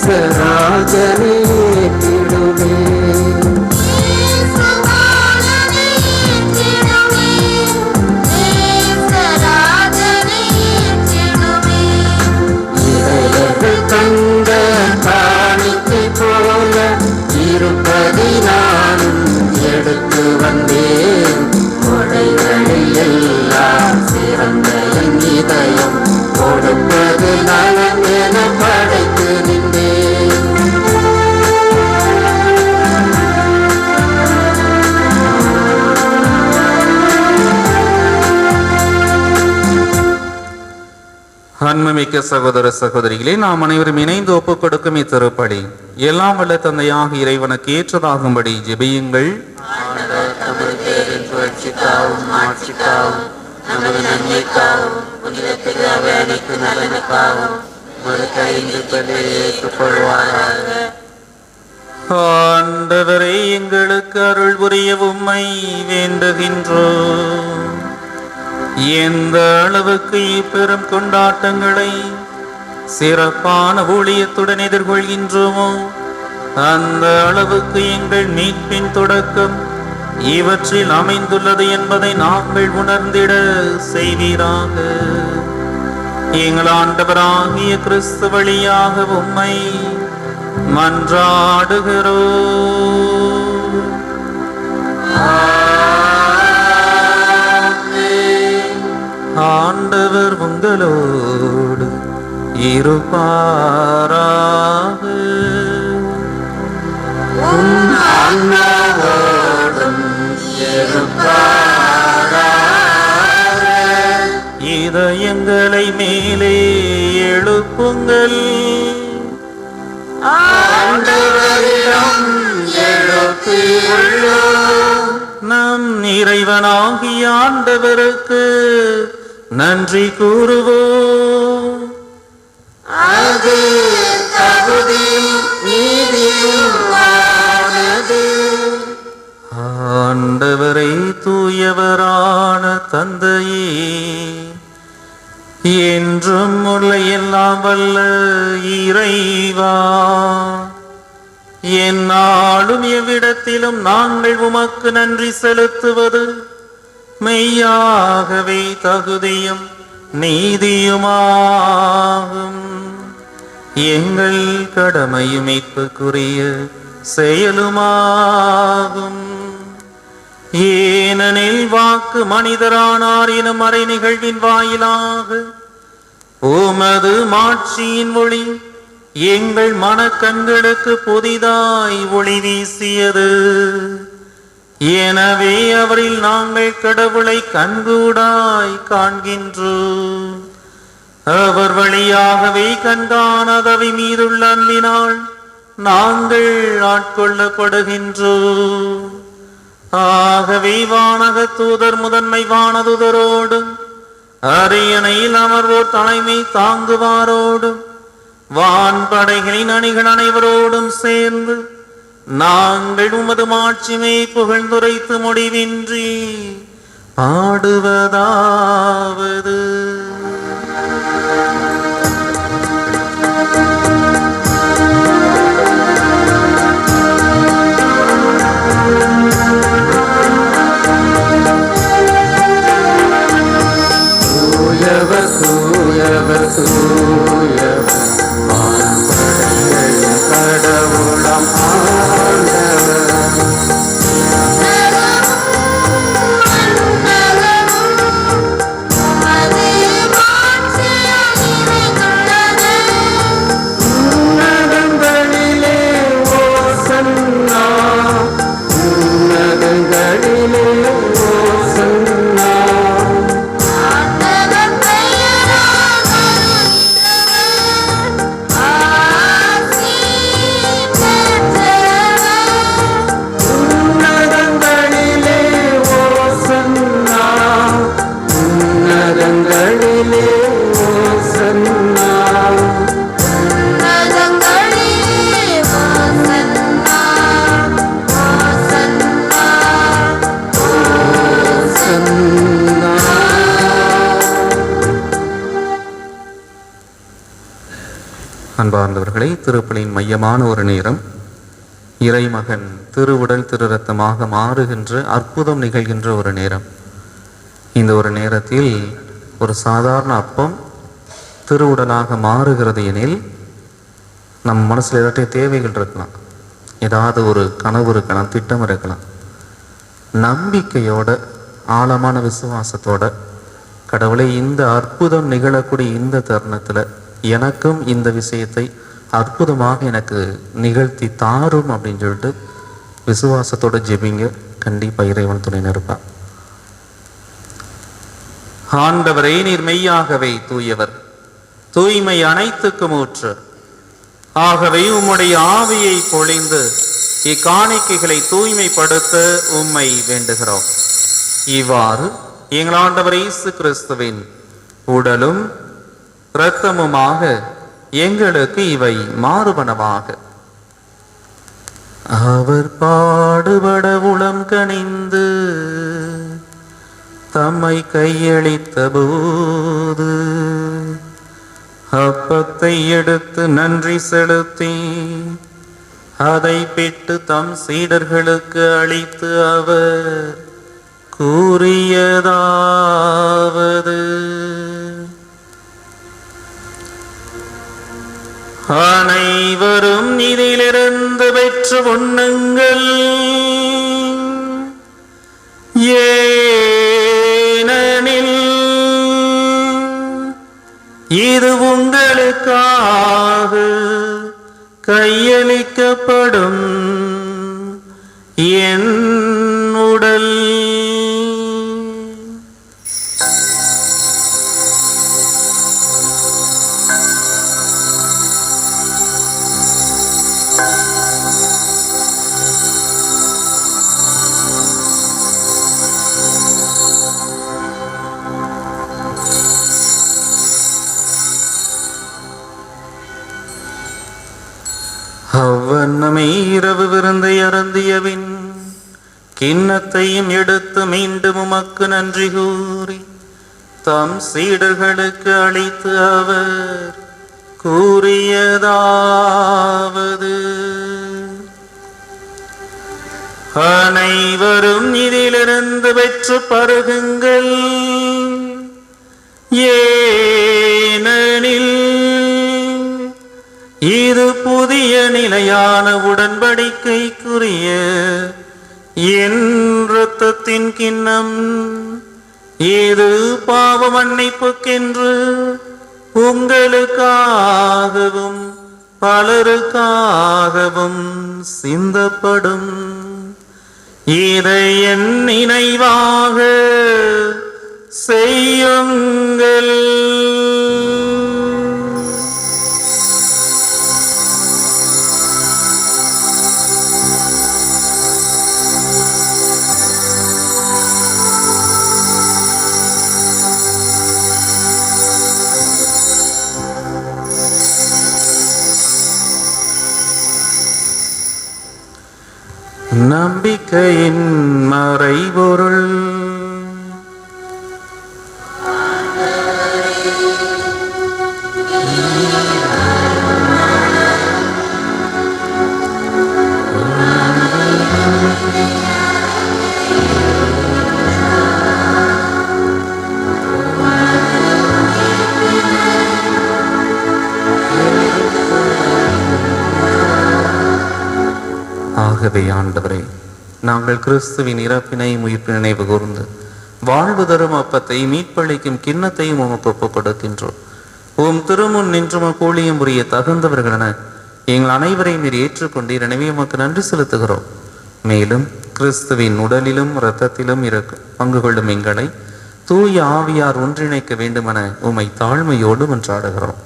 நேசராஜனே ஏற்றிடுமே. இளையர்கள் தந்த காணிக்கை போல இருப்பதை நானும் எடுத்து வந்தேன். கொடைகளில் எல்லாம் சிறந்த என் இதயம் கொடுப்பது நலம் என படைத்து நின்றேன். அன்புமிக்க சகோதர சகோதரிகளே, நாம் அனைவரும் இணைந்து ஒப்புக் கொடுக்கும் இத்திருப்படி எல்லாம் வல்ல தந்தையாக இறைவனுக்கு ஏற்றதாகும்படி ஜெபியுங்கள். நமது நன்மைக்காகவும் புனிதத்திற்கு அவைக்கு நலனுக்காகவும் ஒரு கைந்து ஏற்றுக்கொள்வாராக. ஆண்டவரே, எங்களுக்கு அருள் புரிய உம்மை வேண்டுகின்றோம். எந்த அளவுக்கு இப்பெரும் கொண்டாட்டங்களை சிறப்பான ஊழியத்துடன் எதிர்கொள்கின்றோமோ அந்த அளவுக்கு எங்கள் மீட்பின் தொடக்கம் இவற்றில் அமைந்துள்ளது என்பதை நாங்கள் உணர்ந்திட செய்வீராக. எங்கள் ஆண்டவராகிய கிறிஸ்து வழியாக உம்மை மன்றாடுகிறோம். ஆண்டவர் உங்களோடு இருப்பாராக. இதயங்களை மேலே எழுப்புங்கள். நம் இறைவனாகிய ஆண்டவருக்கு நன்றி கூறுவோம். அது தகுதியும் நீதியுமானது. ஆண்டவரை தூயவரான தந்தையே, என்றும் உள்ள எல்லாம் வல்ல இறைவா, எந்நாளும் எவ்விடத்திலும் நாங்கள் உமக்கு நன்றி செலுத்துவது மெய்யாகவே தகுதியும் நீதியுமாகும். எங்கள் கடமையும் மீட்புக்குரிய செயலுமாகும். ஏனெனில் வாக்கு மனிதரானார் எனும் மறை நிகழ்வின் வாயிலாக உமது மாட்சியின் ஒளி எங்கள் மனக்கண்களுக்கு புதிதாய் ஒளி வீசியது. எனவே அவரில் நாங்கள் கடவுளை கண்கூடாய் காண்கின்றோம். அவர் வழியாகவே கண்காணாதவை மீதுள்ள அன்பினால் நாங்கள் ஆட்கொள்ளப்படுகின்றோம். ஆகவே வானக தூதர் முதன்மை வானதுதரோடும் அரியணையில் அமர்வோர் தலைமை தாங்குவாரோடும் வான்படைகளின் அணிகள் அனைவரோடும் சேர்ந்து நாங்கள் உமது மாட்சிமை புகழ்ந்துரைத்து முடிவின்றி பாடுவதாவது: தூயவர் தூயவர் தூயவர் வான்படைகளின் கடவுளாம் ஆண்டவர். அன்பார்ந்தவர்களை, திருப்பலியின் மையமான ஒரு நேரம் இறைமகன் திருவுடல் திரு ரத்தமாக மாறுகின்ற அற்புதம் நிகழ்கின்ற ஒரு நேரம். இந்த ஒரு நேரத்தில் ஒரு சாதாரண அப்பம் திருவுடலாக மாறுகிறது எனில் நம் மனசில் ஏதாட்டும் தேவைகள் இருக்கலாம், ஏதாவது ஒரு கனவு இருக்கலாம், திட்டம் இருக்கலாம். நம்பிக்கையோட ஆழமான விசுவாசத்தோட கடவுளை இந்த அற்புதம் நிகழக்கூடிய இந்த தருணத்தில் எனக்கும் இந்த விஷயத்தை அற்புதமாக எனக்கு நிகழ்த்தி தாரும் அப்படின்னு சொல்லிட்டு விசுவாசத்தோட ஜெபிங்க. கண்டிப்பாக இறைவன் துணை நிற்பார். ஆண்டவரே, நீர் மெய்யாகவே தூயவர், தூய்மை அனைத்துக்கும் ஊற்று. ஆகவே உம்முடைய ஆவியை பொழிந்து இக்காணிக்கைகளை தூய்மைப்படுத்த உம்மை வேண்டுகிறோம். இவ்வாறு எங்கள் ஆண்டவர் இயேசு கிறிஸ்துவின் உடலும் இரத்தமுமாக எங்களுக்கு இவை மாறுபனவாக. அவர் பாடுபட உளம் கனிந்து தம்மை கையளித்த போது அப்பத்தை எடுத்து நன்றி செலுத்தி அதை பெற்று தம் சீடர்களுக்கு அளித்து அவர் கூறியதாவது: அனைவரும் இதிலிருந்து பெற்று உண்ணுங்கள், ஏனெனில் இது உங்களுக்காக கையளிக்கப்படும் என் உடல். அவ்வண்ணமே இரவு விருந்தை அருந்தியபின் கிண்ணத்தையும் எடுத்து மீண்டும் உமக்கு நன்றி கூறி தம் சீடர்களுக்கு அளித்து அவர் கூறியதாவது: அனைவரும் இதிலிருந்து பெற்று பருகுங்கள், ஏனெனில் இது புதிய நிலையான உடன்படிக்கைக்குரிய என் இரத்தத்தின் கிண்ணம். இது பாவ மன்னிப்புக்கென்று உங்களுக்காகவும் பலருக்காகவும் சிந்தப்படும். இதை என் நினைவாக செய்யுங்கள். நம்பிக்கையின் மறைபொருள். ஆகவே ஆண்டவரே, நாங்கள் கிறிஸ்துவின் இறப்பினை உயிர்ப்பு நினைவு கூர்ந்து வாழ்வு தரும் அப்பத்தை மீட்பளிக்கும் கிண்ணத்தையும் உமக்கு ஒப்புக் கொடுக்கின்றோம். உம் திருமுன் நின்று கூலியும் புரிய தகுந்தவர்களென எங்கள் அனைவரையும் நீர் ஏற்றுக்கொண்டீர். எனவே உமக்கு நன்றி செலுத்துகிறோம். மேலும் கிறிஸ்துவின் உடலிலும் இரத்தத்திலும் பங்கு கொள்ளும் எங்களை தூய ஆவியார் ஒன்றிணைக்க வேண்டுமென உம்மை தாழ்மையோடு மன்றாடுகிறோம்.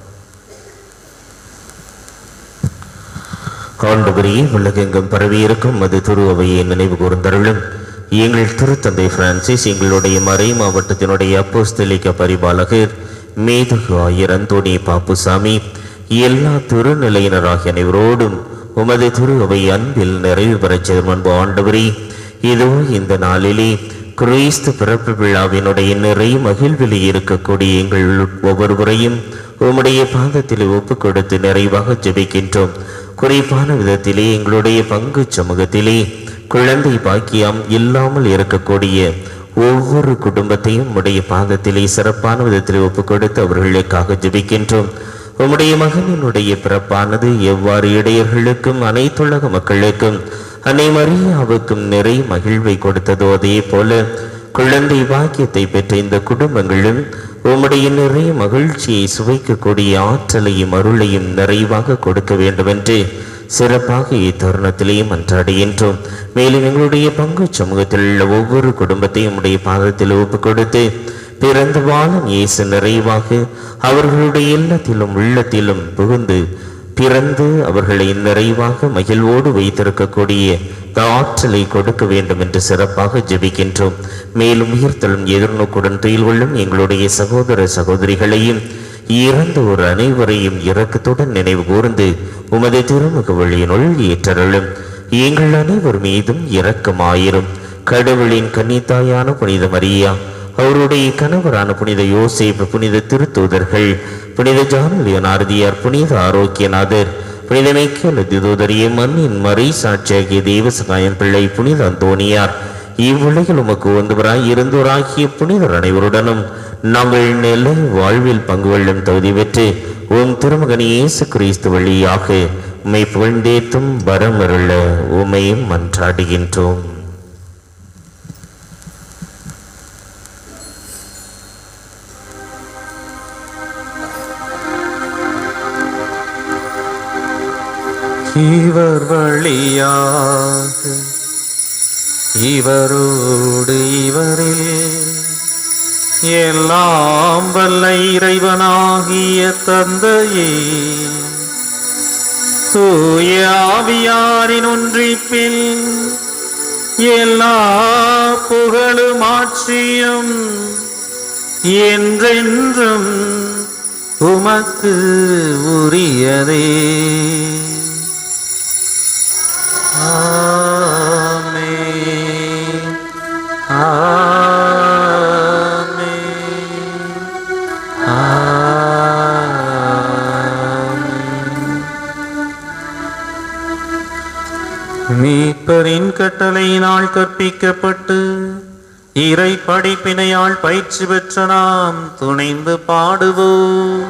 ஆண்டவரே, உலகெங்கும் பரவியிருக்கும் அது துருவையை நினைவு கூர்ந்தருளும். எங்கள் திருத்தந்தை பிரான்சிஸ், எங்களுடைய மறை மாவட்டத்தினுடைய அப்போஸ்தலிக்க பரிபாலகர் மேதகு ஆயர் அந்தோணி பாப்புசாமி, எல்லா திருநிலையினராகிய அனைவரோடும் உமது திருவை அன்பில் நிறைவு பெறச் செய்யும் ஆண்டவரே, இதோ இந்த நாளிலே கிறிஸ்து பிறப்பு விழாவினுடைய நிறை மகிழ்வில் இருக்கக்கூடிய எங்கள் ஒவ்வொருவரையும் உம்முடைய பாதத்திலே ஒப்பு கொடுத்து நிறைவாக ஜெபிக்கின்றோம். குறிப்பான விதத்திலே எங்களுடைய பங்கு சமூகத்திலே குழந்தை பாக்கியம் இல்லாமல் இருக்கக்கூடிய ஒவ்வொரு குடும்பத்தையும் உம்முடைய பாதத்திலே சிறப்பான விதத்திலே ஒப்பு கொடுத்து அவர்களுக்காக ஜெபிக்கின்றோம். உம்முடைய மகனினுடைய பிறப்பானது எவ்வாறு இடையர்களுக்கும் அனைத்துலக மக்களுக்கும் அன்னை மரியாவுக்கும் நிறை மகிழ்வை கொடுத்ததோ அதே போல குழந்தை பாக்கியத்தை பெற்ற இந்த குடும்பங்களும் உம்முடைய நிறைய மகிழ்ச்சியை சுவைக்கக்கூடிய ஆற்றலையும் அருளையும் நிறைவாக கொடுக்க வேண்டும் என்று சிறப்பாக இத்தருணத்திலேயும் மன்றாடுகின்றோம். மேலும் எங்களுடைய பங்கு சமூகத்தில் உள்ள ஒவ்வொரு குடும்பத்தையும் உடைய பாதத்தில் ஒப்பு கொடுத்து பிறந்த வாழும் இயேசு நிறைவாக அவர்களுடைய இல்லத்திலும் உள்ளத்திலும் புகுந்து பிறந்து அவர்களை நிறைவாக மகிழ்வோடு வைத்திருக்கக்கூடிய ஆற்றலை கொடுக்க வேண்டும் என்று சிறப்பாக ஜெபிக்கின்றோம். மேலும் உயிர்த்தலும் எதிர்நோக்குடன் துயில் கொள்ளும் எங்களுடைய சகோதர சகோதரிகளையும் இறந்த ஒரு அனைவரையும் இரக்கத்துடன் நினைவு கூர்ந்து உமது திருமுக வழியினுள் ஏற்றருளும். எங்கள் அனைவர் மீதும் இரக்கமாயிரும். கடவுளின் கன்னித்தாயான புனித மரியா, அவருடைய கணவரான புனித யோசேப்பு, புனித திருத்தூதர்கள், புனித ஜான் லியோனார்தியார், புனித ஆரோக்கியநாதர், புனித மைக்கேல் தூதரிய, மண்ணின் மறை சாட்சியாகிய தெய்வ சகாயம் பிள்ளை, புனித அந்தோனியார், இவ்வுலகில் உமக்கு ஒன்றுவராய் இருந்தோராகிய புனிதர் அனைவருடனும் நாங்கள் நிலை வாழ்வில் பங்கு கொள்ளும் தகுதி பெற்று உம் திருமகன் இயேசு கிறிஸ்து வழியாக உம்மை புகழ்ந்தேத்தும் வரமருள உம்மையும் மன்றாடுகின்றோம். இவர் வழியாக இவரோடு இவரில் எல்லாம் வல்ல இறைவனாகிய தந்தையே, தூய ஆவியாரின் ஒன்றிப்பில் எல்லா புகழும் ஆட்சியும் என்றென்றும் உமக்கு உரியதே. மீட்பரின் கட்டளையினால் கற்பிக்கப்பட்டு இறை படிப்பினையால் பயிற்சி பெற்ற நாம் துணைந்து பாடுவோம்.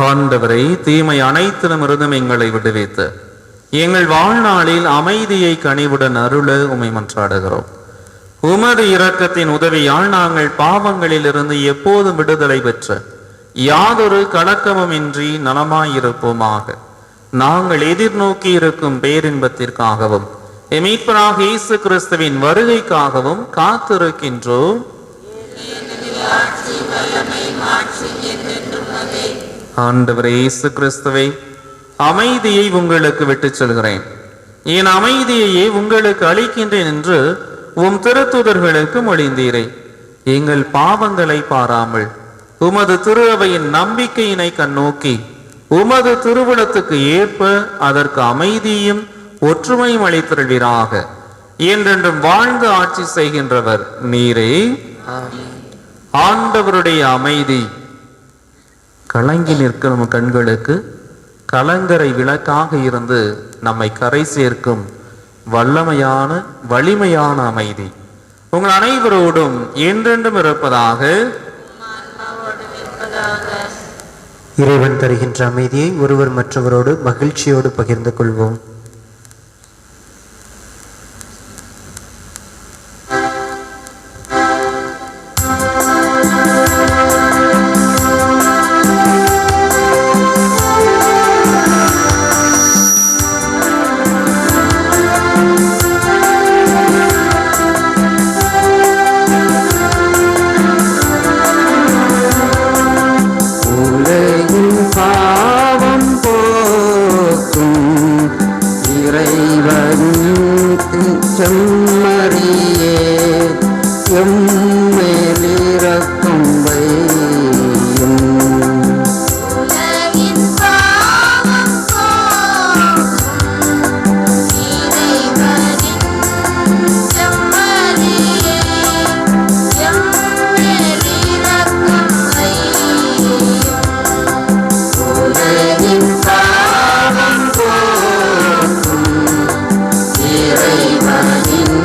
ஆண்டவரை, தீமை அனைத்திலுமிருந்தும் எங்களை விடுவித்து எங்கள் வாழ்நாளில் அமைதியை கனிவுடன் அருள உம்மை மன்றாடுகிறோம். உமது இரக்கத்தின் உதவியால் நாங்கள் பாவங்களில் இருந்து எப்போதும் விடுதலை பெற்ற யாதொரு கலக்கமும் இன்றி நலமாயிருப்போமாக. நாங்கள் எதிர்நோக்கி இருக்கும் பேரின்பத்திற்காகவும் மீட்பராக இயேசு கிறிஸ்துவின் வருகைக்காகவும் காத்திருக்கின்றோம். ஆண்டவரே இயேசு கிறிஸ்துவை, அமைதியை உங்களுக்கு விட்டுச் செல்கிறேன், என் அமைதியையே உங்களுக்கு அளிக்கின்றேன் என்று உம் திருத்தூதர்களுக்கு மொழிந்தீரே. எங்கள் பாவங்களை பாராமல் உமது திரு அவையின் நம்பிக்கையினை கண்ணோக்கி உமது திருவுளத்துக்கு ஏற்ப அதற்கு அமைதியும் ஒற்றுமையும் அளித்தருள்வீராக. என்றென்றும் வாழ்ந்து ஆட்சி செய்கின்றவர் நீரே. ஆண்டவருடைய அமைதி கலங்கி நிற்கும் கண்களுக்கு கலங்கரை விளக்காக இருந்து நம்மை கரை சேர்க்கும் வல்லமையான வலிமையான அமைதி உங்கள் அனைவரோடும் என்றென்றும் இருப்பதாக. இறைவன் தருகின்ற அமைதியை ஒருவர் மற்றவரோடு மகிழ்ச்சியோடு பகிர்ந்து கொள்வோம். உலகின் பாவம் போக்கும் இறைவனின் செம்மறியே, எம்மேலிரக்கும் வையும். உலகின் பாவம் போக்கும் இறைவனின் செம்மறியே, எம்மேல் இரக்கம் வையும். உலகின் பாவம் போக்கும் இறைவனின்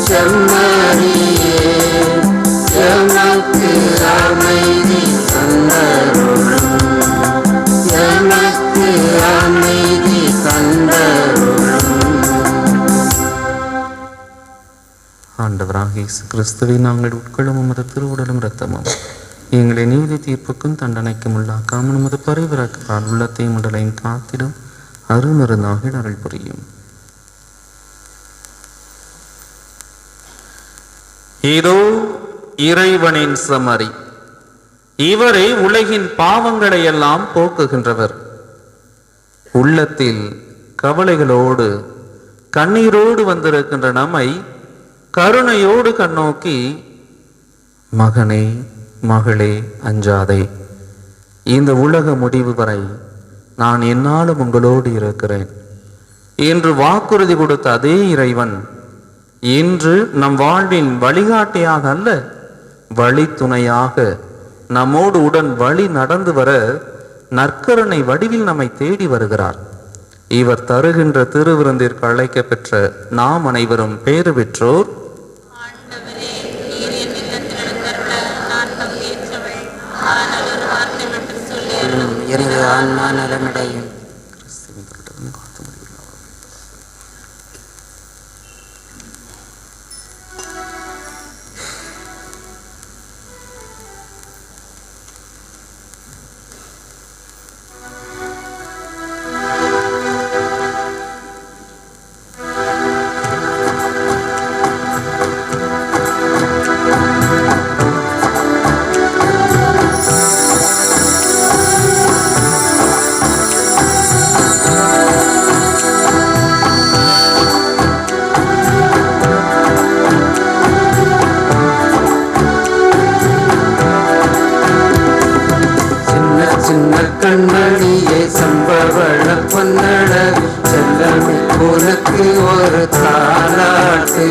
செம்மறியே, எமக்கு அமைதி தந்தருளும், எமக்கு அமைதி தந்தருளும். ஆண்டவராக இயேசு கிறிஸ்துவை நாங்கள் உட்கொள்ளும் உமது திருவுடலும் இரத்தமும் எங்களை நீதி தீர்ப்புக்கும் தண்டனைக்கும் உள்ளாக்காமல் உமது பரிவிறக்கால் உள்ளத்தையும் உடலையும் காத்திடும் அருமருந்தாக அருள் புரியும். இதோ இறைவனின் செம்மறி, இவரே உலகின் பாவங்களை எல்லாம் போக்குகின்றவர். உள்ளத்தில் கவலைகளோடு கண்ணீரோடு வந்திருக்கின்ற நம்மை கருணையோடு கண்ணோக்கி, மகனே மகளே அஞ்சாதே, இந்த உலக முடிவு வரை நான் என்னாலும் உங்களோடு இருக்கிறேன் என்று வாக்குறுதி கொடுத்த அதே இறைவன் இன்று நம் வாழ்வின் வழிகாட்டியாக அல்ல, வழித்துணையாக நம்மோடு உடன் வழி நடந்து வர நற்கருணை வடிவில் நம்மை தேடி வருகிறார். இவர் தருகின்ற திருவிருந்திற்கு அழைக்க பெற்ற நாம் அனைவரும் பேறு பெற்றோர். எனது ஆன்மா நலமடையும். கண்மணியே சம்பவள பொன்னட செல்லமே உனக்கு ஒரு தாலாட்டு.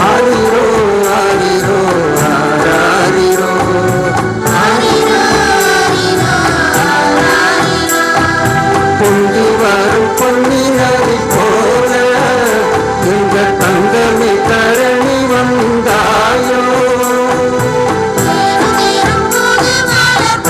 ஆரிரோ ஆரிரோ ஆராரிரோ, பொங்கி வரும் பொன்னினரி போல எங்க தங்கமே தரணி வந்தாயோ. புது மலர்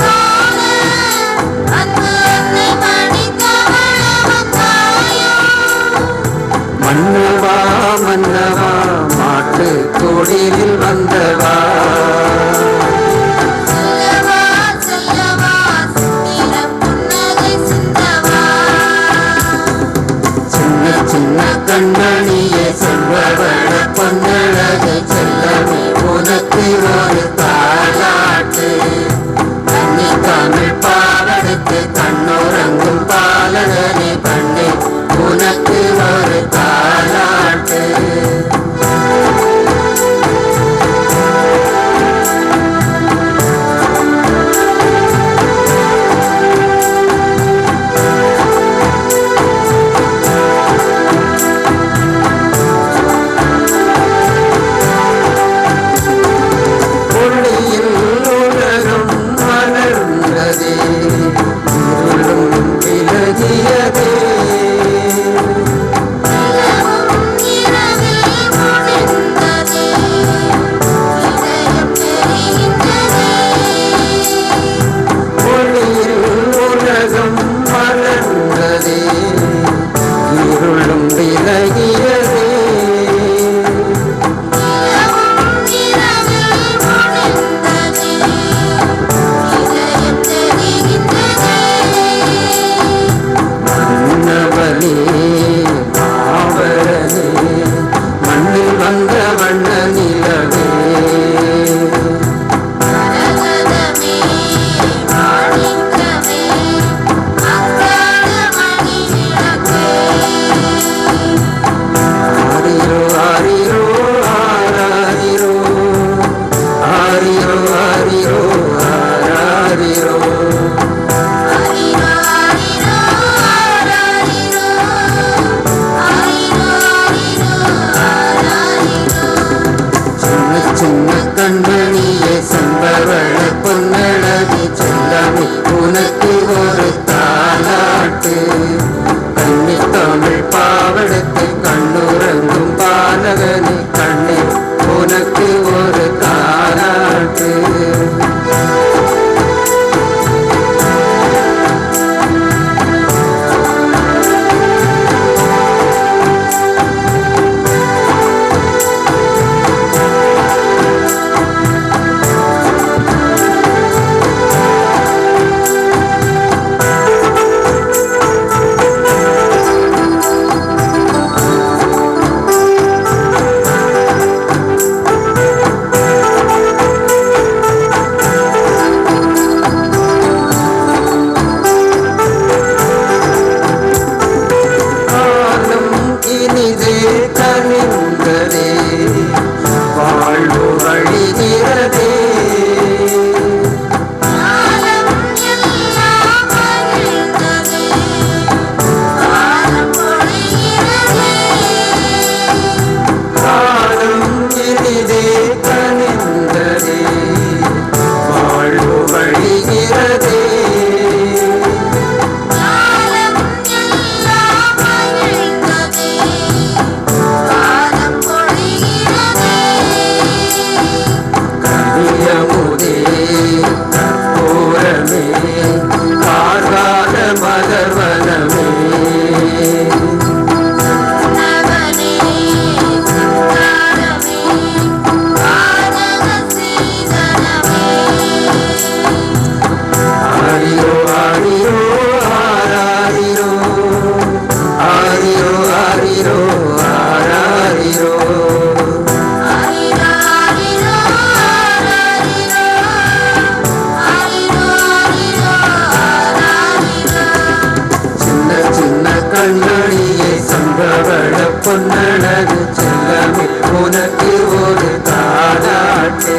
பொன்னழகு செல்லமே உனக்கு ஒரு தாலாட்டு.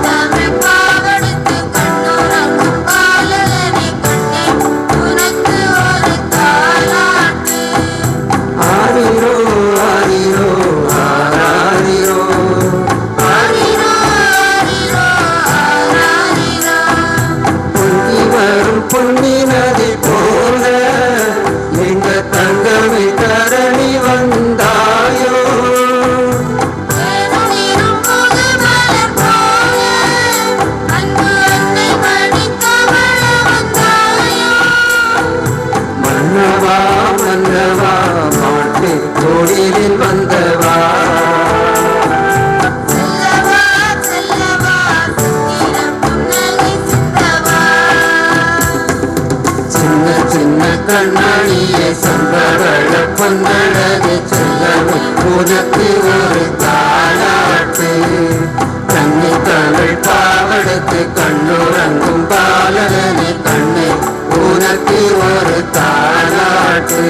தமிழ் பாவடித்து கண்ணுறங்கும் பாலகனே கண்ணே உனக்கு ஒரு தாலாட்டு. ஆரிரோ ஆரிரோ ஆராரிரோ ஆரிரோ ஆரிரோ ஆராரிரோ. பொங்கி வரும் பொன்னி நதி போல எங்க தங்கமே தரணி வந்தாயோ. வேணுனிரும் புது மலர் போல அன்பு அன்னை மணி கமழ வந்தாயோ. மன்னவா மன்னவா மாட்டு தொழிலில் வந்தவா. செல்லவா செல்லவா சித்திரம் புன்னகை சிந்தவா. சின்ன சின்ன கண்ணாடியே சந்தவள பொன்னழகு செல்லவே உனக்கு ஒரு தாலாட்டு. கண்ணி தமிழ் பாவடுத்து கண்ணுறங்கும் பாலகனே கண்ணே உனக்கு ஒரு தாலாட்டு.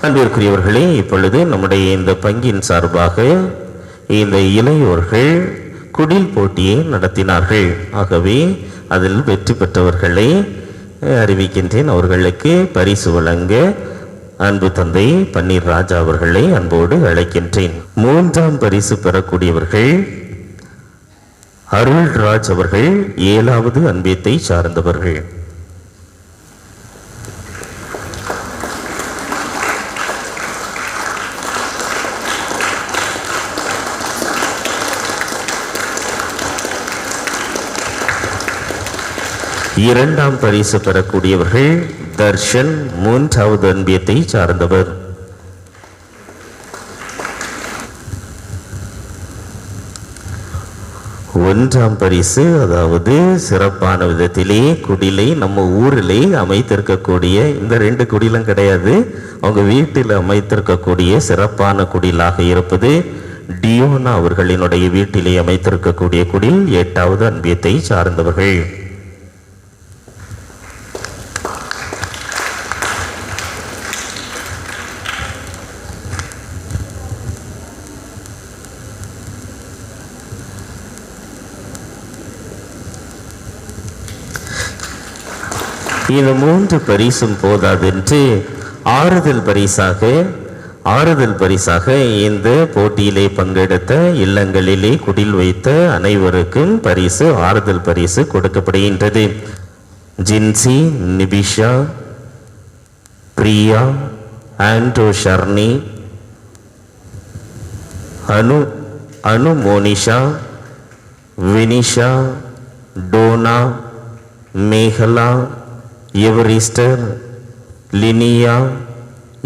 அன்பிற்குரியவர்களே, இப்பொழுது நம்முடைய இந்த பங்கின் சார்பாக இந்த இளையோர்கள் குடில் போட்டியை நடத்தினார்கள். ஆகவே அதில் வெற்றி பெற்றவர்களை அறிவிக்கின்றேன். அவர்களுக்கு பரிசு வழங்க அன்பு தந்தை பன்னீர் ராஜா அவர்களை அன்போடு அழைக்கின்றேன். 3ஆம் பரிசு பெறக்கூடியவர்கள் அருள்ராஜ் அவர்கள், 7வது அன்பியத்தை சார்ந்தவர்கள். இரண்டாம் பரிசு பெறக்கூடியவர்கள் தர்ஷன், 3வது அன்பியத்தை சார்ந்தவர். ஒன்றாம் பரிசு, அதாவது சிறப்பான விதத்திலே குடிலை நம்ம ஊரிலே அமைத்திருக்கக்கூடிய, இந்த 2 குடிலும் கிடையாது, அவங்க வீட்டில் அமைத்திருக்கக்கூடிய சிறப்பான குடிலாக இருப்பது டியோனா அவர்களினுடைய வீட்டிலே அமைத்திருக்கக்கூடிய குடில் 8வது அன்பியத்தை சார்ந்தவர்கள். இந்த 3 பரிசும் போதாதென்று ஆறுதல் பரிசாக இந்த போட்டியிலே பங்கெடுத்த இல்லங்களிலே குடில் வைத்த அனைவருக்கும் பரிசு, ஆறுதல் பரிசு கொடுக்கப்படுகின்றது. ஜின்சி, நிபிஷா, பிரியா, ஆண்ட்ரோ ஷர்னி, அனு மோனிஷா, வினிஷா, டோனா, மேகலா, எவரிஸ்டர், லினியா,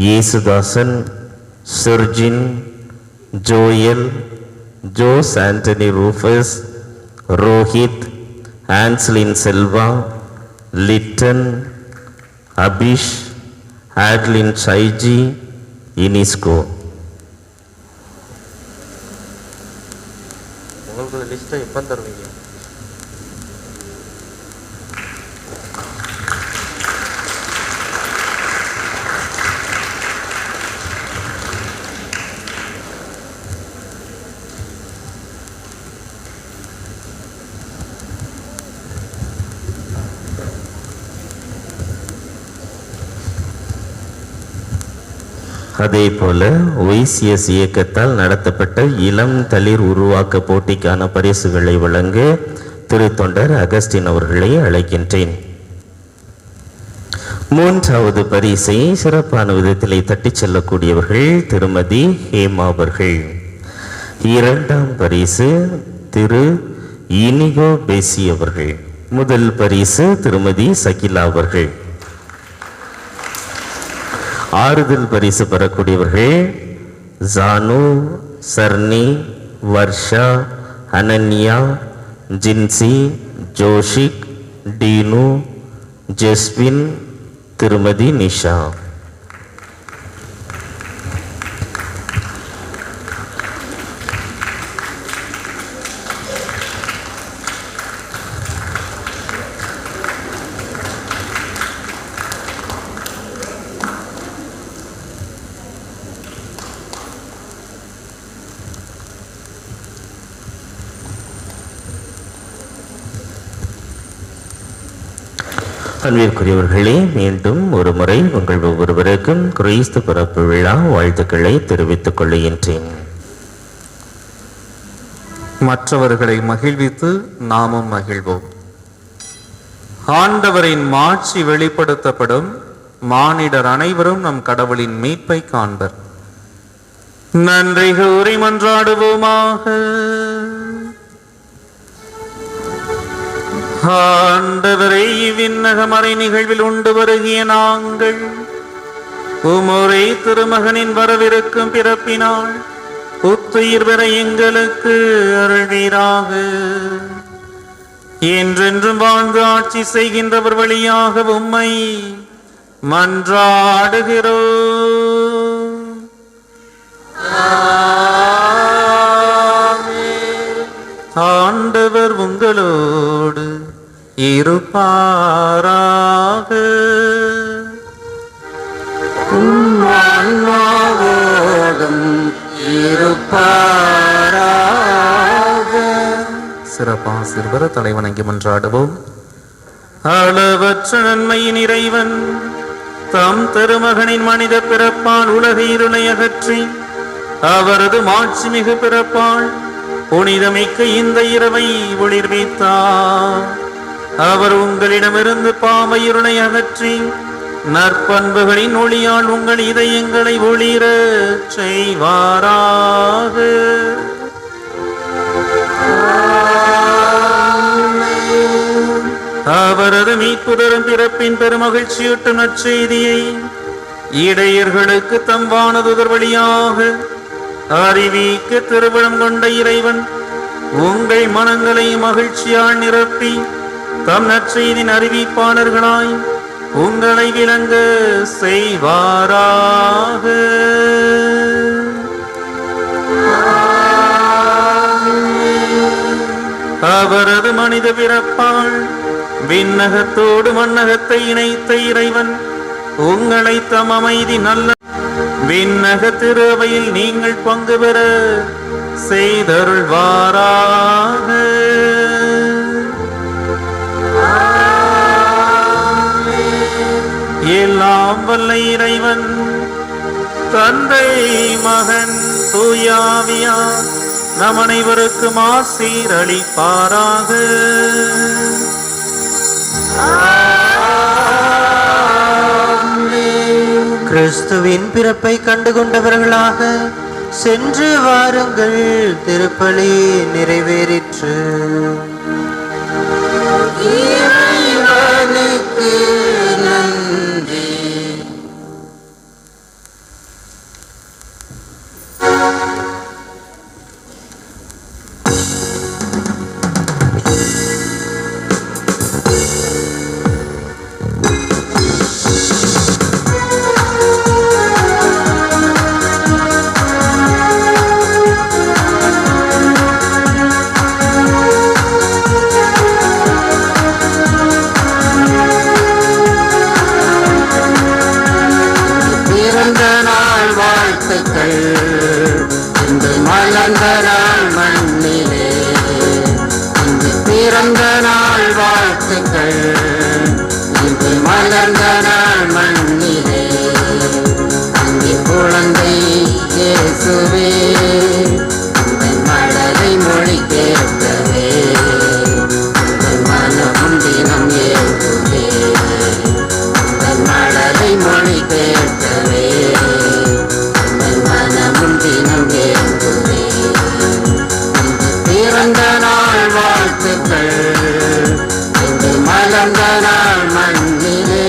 இயேசுதாசன், சுர்ஜின், ஜோயல், ஜோஸ் ஆண்டனி ரூஃபஸ், ரோஹித், ஆன்ஸ்லின் செல்வா, லிட்டன், அபிஷ், ஆட்லின் சைஜி, இனிஸ்கோ. உங்களுக்கு லிஸ்ட்டை எப்போ தருவீங்க? அதே போல ஒய்சிஎஸ் இயக்கத்தால் நடத்தப்பட்ட இளம் தளிர் உருவாக்க போட்டிக்கான பரிசுகளை வழங்க திருத்தொண்டர் அகஸ்டின் அவர்களை அழைக்கின்றேன். 3வது பரிசை சிறப்பான விதத்திலே தட்டிச் செல்லக்கூடியவர்கள் திருமதி ஹேமா அவர்கள். 2ஆம் பரிசு திரு இனிகோ பேசி அவர்கள். முதல் பரிசு திருமதி சகிலா அவர்கள். ஆறுதல் பரிசு பெறக்கூடியவர்கள் ஜானு, சர்னி, வர்ஷா, அனன்யா, ஜின்சி, ஜோஷிக், டீனு, ஜெஸ்வின், திருமதி நிஷா. அன்பிற்குரியவர்களே, மீண்டும் ஒரு முறை உங்கள் ஒவ்வொருவருக்கும் கிறிஸ்து பிறப்பு விழா வாழ்த்துக்களை தெரிவித்துக் கொள்கின்றேன். மற்றவர்களை மகிழ்வித்து நாமும் மகிழ்வோம். ஆண்டவரின் மாட்சி வெளிப்படுத்தப்படும். மானிடர் அனைவரும் நம் கடவுளின் மீட்பை காண்பர். நன்றி கூறி மன்றாடுவோமாக. ஆண்டவரை இவ்விண்ணக மறை நிகழ்வில் உண்டு வருகிய நாங்கள் உமொரே திருமகனின் வரவிருக்கும் பிறப்பினால் புத்துயிர் பெற எங்களுக்கு அருள்வீராக. என்றென்றும் வாழ்ந்து ஆட்சி செய்கின்றவர் வழியாக உம்மை மன்றாடுகிறோம். ஆண்டவர் உங்களோடு இருப்பாராக. ஆன்மாவோடும் இருப்பாராக. சிறப்பாசிர்வர தலைவணங்கி மன்றாடுவோம். அளவற்ற நன்மையின் இறைவன் தம் திருமகனின் மனித பிறப்பால் உலக இருளை அகற்றி அவரது மாட்சிமிகு பிறப்பால் புனிதமிக்க இந்த இரவை ஒளிர்வித்தார். அவர் உங்களிடமிருந்து பாவ இருளை அகற்றி நற்பண்புகளின் ஒளியால் உங்கள் இதயங்களை ஒளிர செய்வாராக. அவரது மீட்பு தரும் பிறப்பின் பெருமகிழ்ச்சியூட்டும் நற்செய்தியை இடையர்களுக்கு தம் வானதுதர் வழியாக அறிவிக்க திருவிழம் கொண்ட இறைவன் உங்கள் மனங்களை மகிழ்ச்சியால் நிரப்பி தம் நற்செய்தின் அறிவிப்பாளர்களாய் உங்களை விளங்க செய்வாராக. அவரது மனித பிறப்பால் விண்ணகத்தோடு மண்ணகத்தை இணைத்த இறைவன் உங்களை தம் அமைதி நல்ல விண்ணக திருவையில் நீங்கள் பங்கு பெற செய்தருள்வாராக. எல்லாம் வல்ல இறைவன் தந்தை மகன் தூயாவியார் நம் அனைவருக்கும் ஆசீர் அளிப்பாராக. கிறிஸ்துவின் பிறப்பை கண்டுகொண்டவர்களாக சென்று வாருங்கள், திருப்பலி நிறைவேறிற்று. இறைவனுக்கு நன்றி. இந்த மலர்ந்த நாள் மண்ணிலே இன்று பிறந்த நாள் வாழ்த்துக்கள். இன்று மலர்ந்த நாள் மண்ணிலே இங்கே குழந்தை இயேசுவே உங்கள் மலரை மொழி கேட்கவே உங்கள் மனமும் தினம் ஏற்றுவே உங்கள் மலரை மொழி கேட்கவே மனமும் தினம் ஏங்குவே. பிறந்த நாள் வாழ்த்துக்கள் இன்று மலர்ந்த நாள் மண்ணிலே.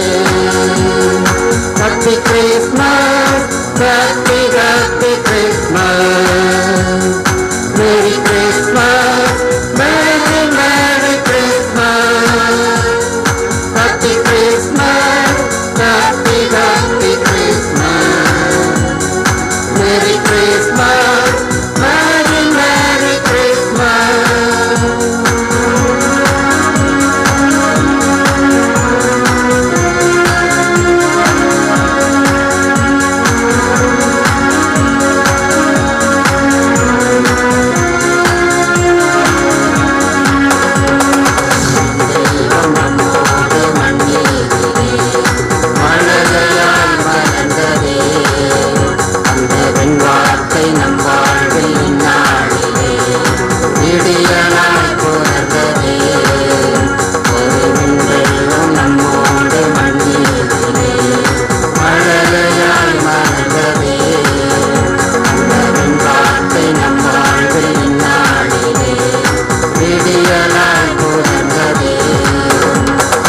Happy Christmas, happy happy Christmas, merry Christmas, merry merry Christmas. Happy Christmas, happy happy Christmas, merry Christmas, merry merry Christmas. விடியலாய் புலர்ந்ததே ஒரு விண்வெளியும் நம்மோடு மண்ணிலே மழலையாய் மலர்ந்ததே அந்த வெண்பாட்டை நம் வாழ்வில் இந்நாளிலே விடியலாய் புலர்ந்ததே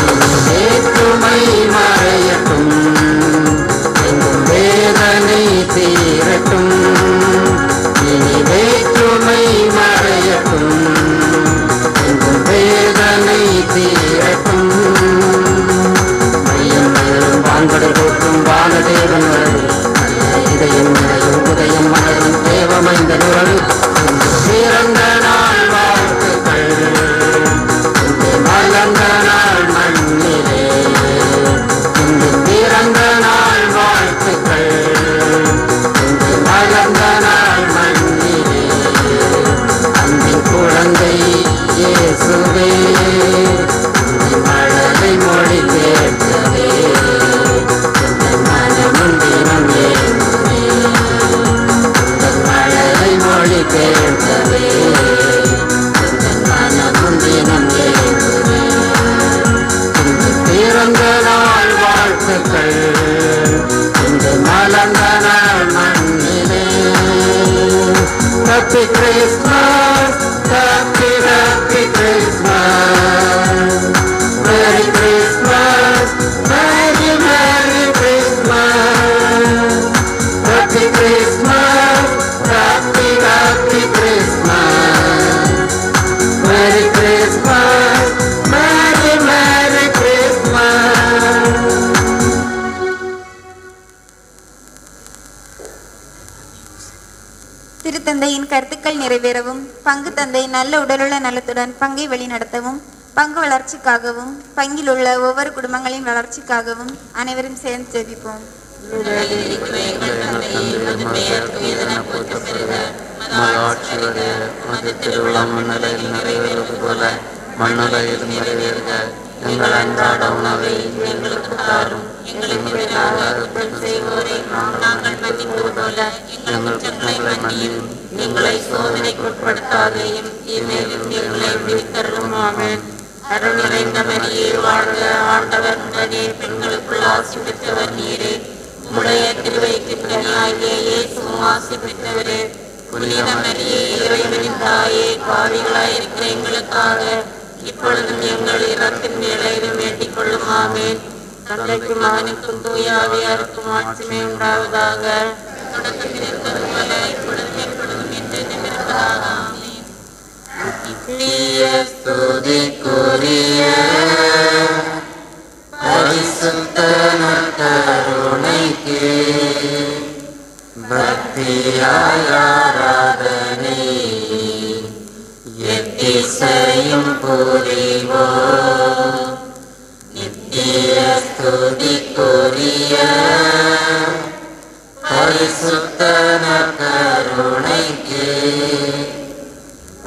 இனி வேற்றுமை மறையட்டும் எங்கும் வேதனை தீரட்டும் இனி வேற்றுமை மறையட்டும் எங்கும் வேதனை தீரட்டும் மையம் மலரும் வான்கடல் போற்றும் வானதேவன் வரவு நல்ல இதயம் நிறையும் உதயம் மலரும் தேவமைந்த நுரல் இன்று பிறந்த நாள் வாழ்த்துக்கள் இன்று மலர்ந்த நாள் மண்ணிலே இன்று பிறந்த நாள் வாழ்த்துக்கள் இன்று மலர்ந்த நாள் மண்ணிலே அன்பின் குழந்தை இயேசுவே இன்று மழலை மொழி கேட்கவே எங்கள் மனமும் தினம் ஏங்குமே எங்கள் மழலை மொழி கேட்கவே எங்கள் மனமும் தினம் ஏங்குமே இன்று பிறந்த நாள் வாழ்த்துக்கள் இன்று மலர்ந்த நாள் மண்ணிலே Happy Christmas, Happy Happy Christmas, Merry Christmas, Merry Merry Christmas, Happy Christmas, Happy Happy Christmas, Merry Christmas, Merry Merry Christmas. திருத்தந்தையின் கருத்துக்கள் நிறைவேறவும் பங்கு தந்தை நல்ல உடலுள்ள நலத்துடன் பங்கை வழிநடத்தவும் பங்கு வளர்ச்சிக்காகவும் பங்கில் உள்ள ஒவ்வொரு குடும்பங்களின் வளர்ச்சிக்காகவும் அனைவரும் சேர்ந்து ஜெபிப்போம். திருவிழம் மண்ணிலையில் நிறைவேறுவது போல மண்ணுலையில் நிறைவேறுக எங்கள் அன்றாட உணவை எங்களுக்கு தாரும் எங்களுக்கு குற்றம் செய்வோரை நாங்கள் மன்னிப்பது போல எங்கள் குற்றங்களை மன்னியும் எங்களை சோதனைக்கு உட்படுத்தாதையும் இனிமேலும் எங்களை விடுவித்தருளும் ஆமென். அருள் நிறைந்த மரியே வாழ்க ஆண்டவர் உடனே பெண்களுக்குள் ஆசி பெற்றவர் நீரே உம்முடைய திருவயிற்றின் கனியாகிய இயேசுவும் ஆசி பெற்றவரே. புனித மரியே இறைவனின் தாயே பாவிகளாய் இருக்கிற எங்களுக்காக இப்பொழுதும் எங்கள் இறப்பின் வேளையிலும் வேண்டிக் கொள்ளும் ஆமென். தந்தைக்கும் மகனுக்கும் தூய ஆவியாருக்கும் ஆட்சிமை உண்டாவதாக. தொடக்கத்தில் இருப்பது போல இப்பொழுதும் எப்பொழுதும் என்றென்றும் இருப்பதாக. ஆமென். ஸ்துதிக்குரிய பரிசுத்த நற்கருணைக்கு பக்தியாய் ஆராதனை எத்திசையும் புரிவோம். நித்திய ஸ்துதிக்குரிய பரிசுத்த நற்கருணைக்கு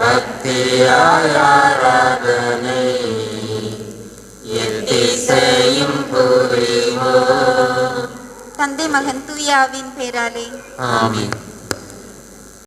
பக்தியாய் ஆராதனை எத்திசையும் புரிவோம். தந்தை மகன் தூய ஆவியின் பேராலே ஆமென்.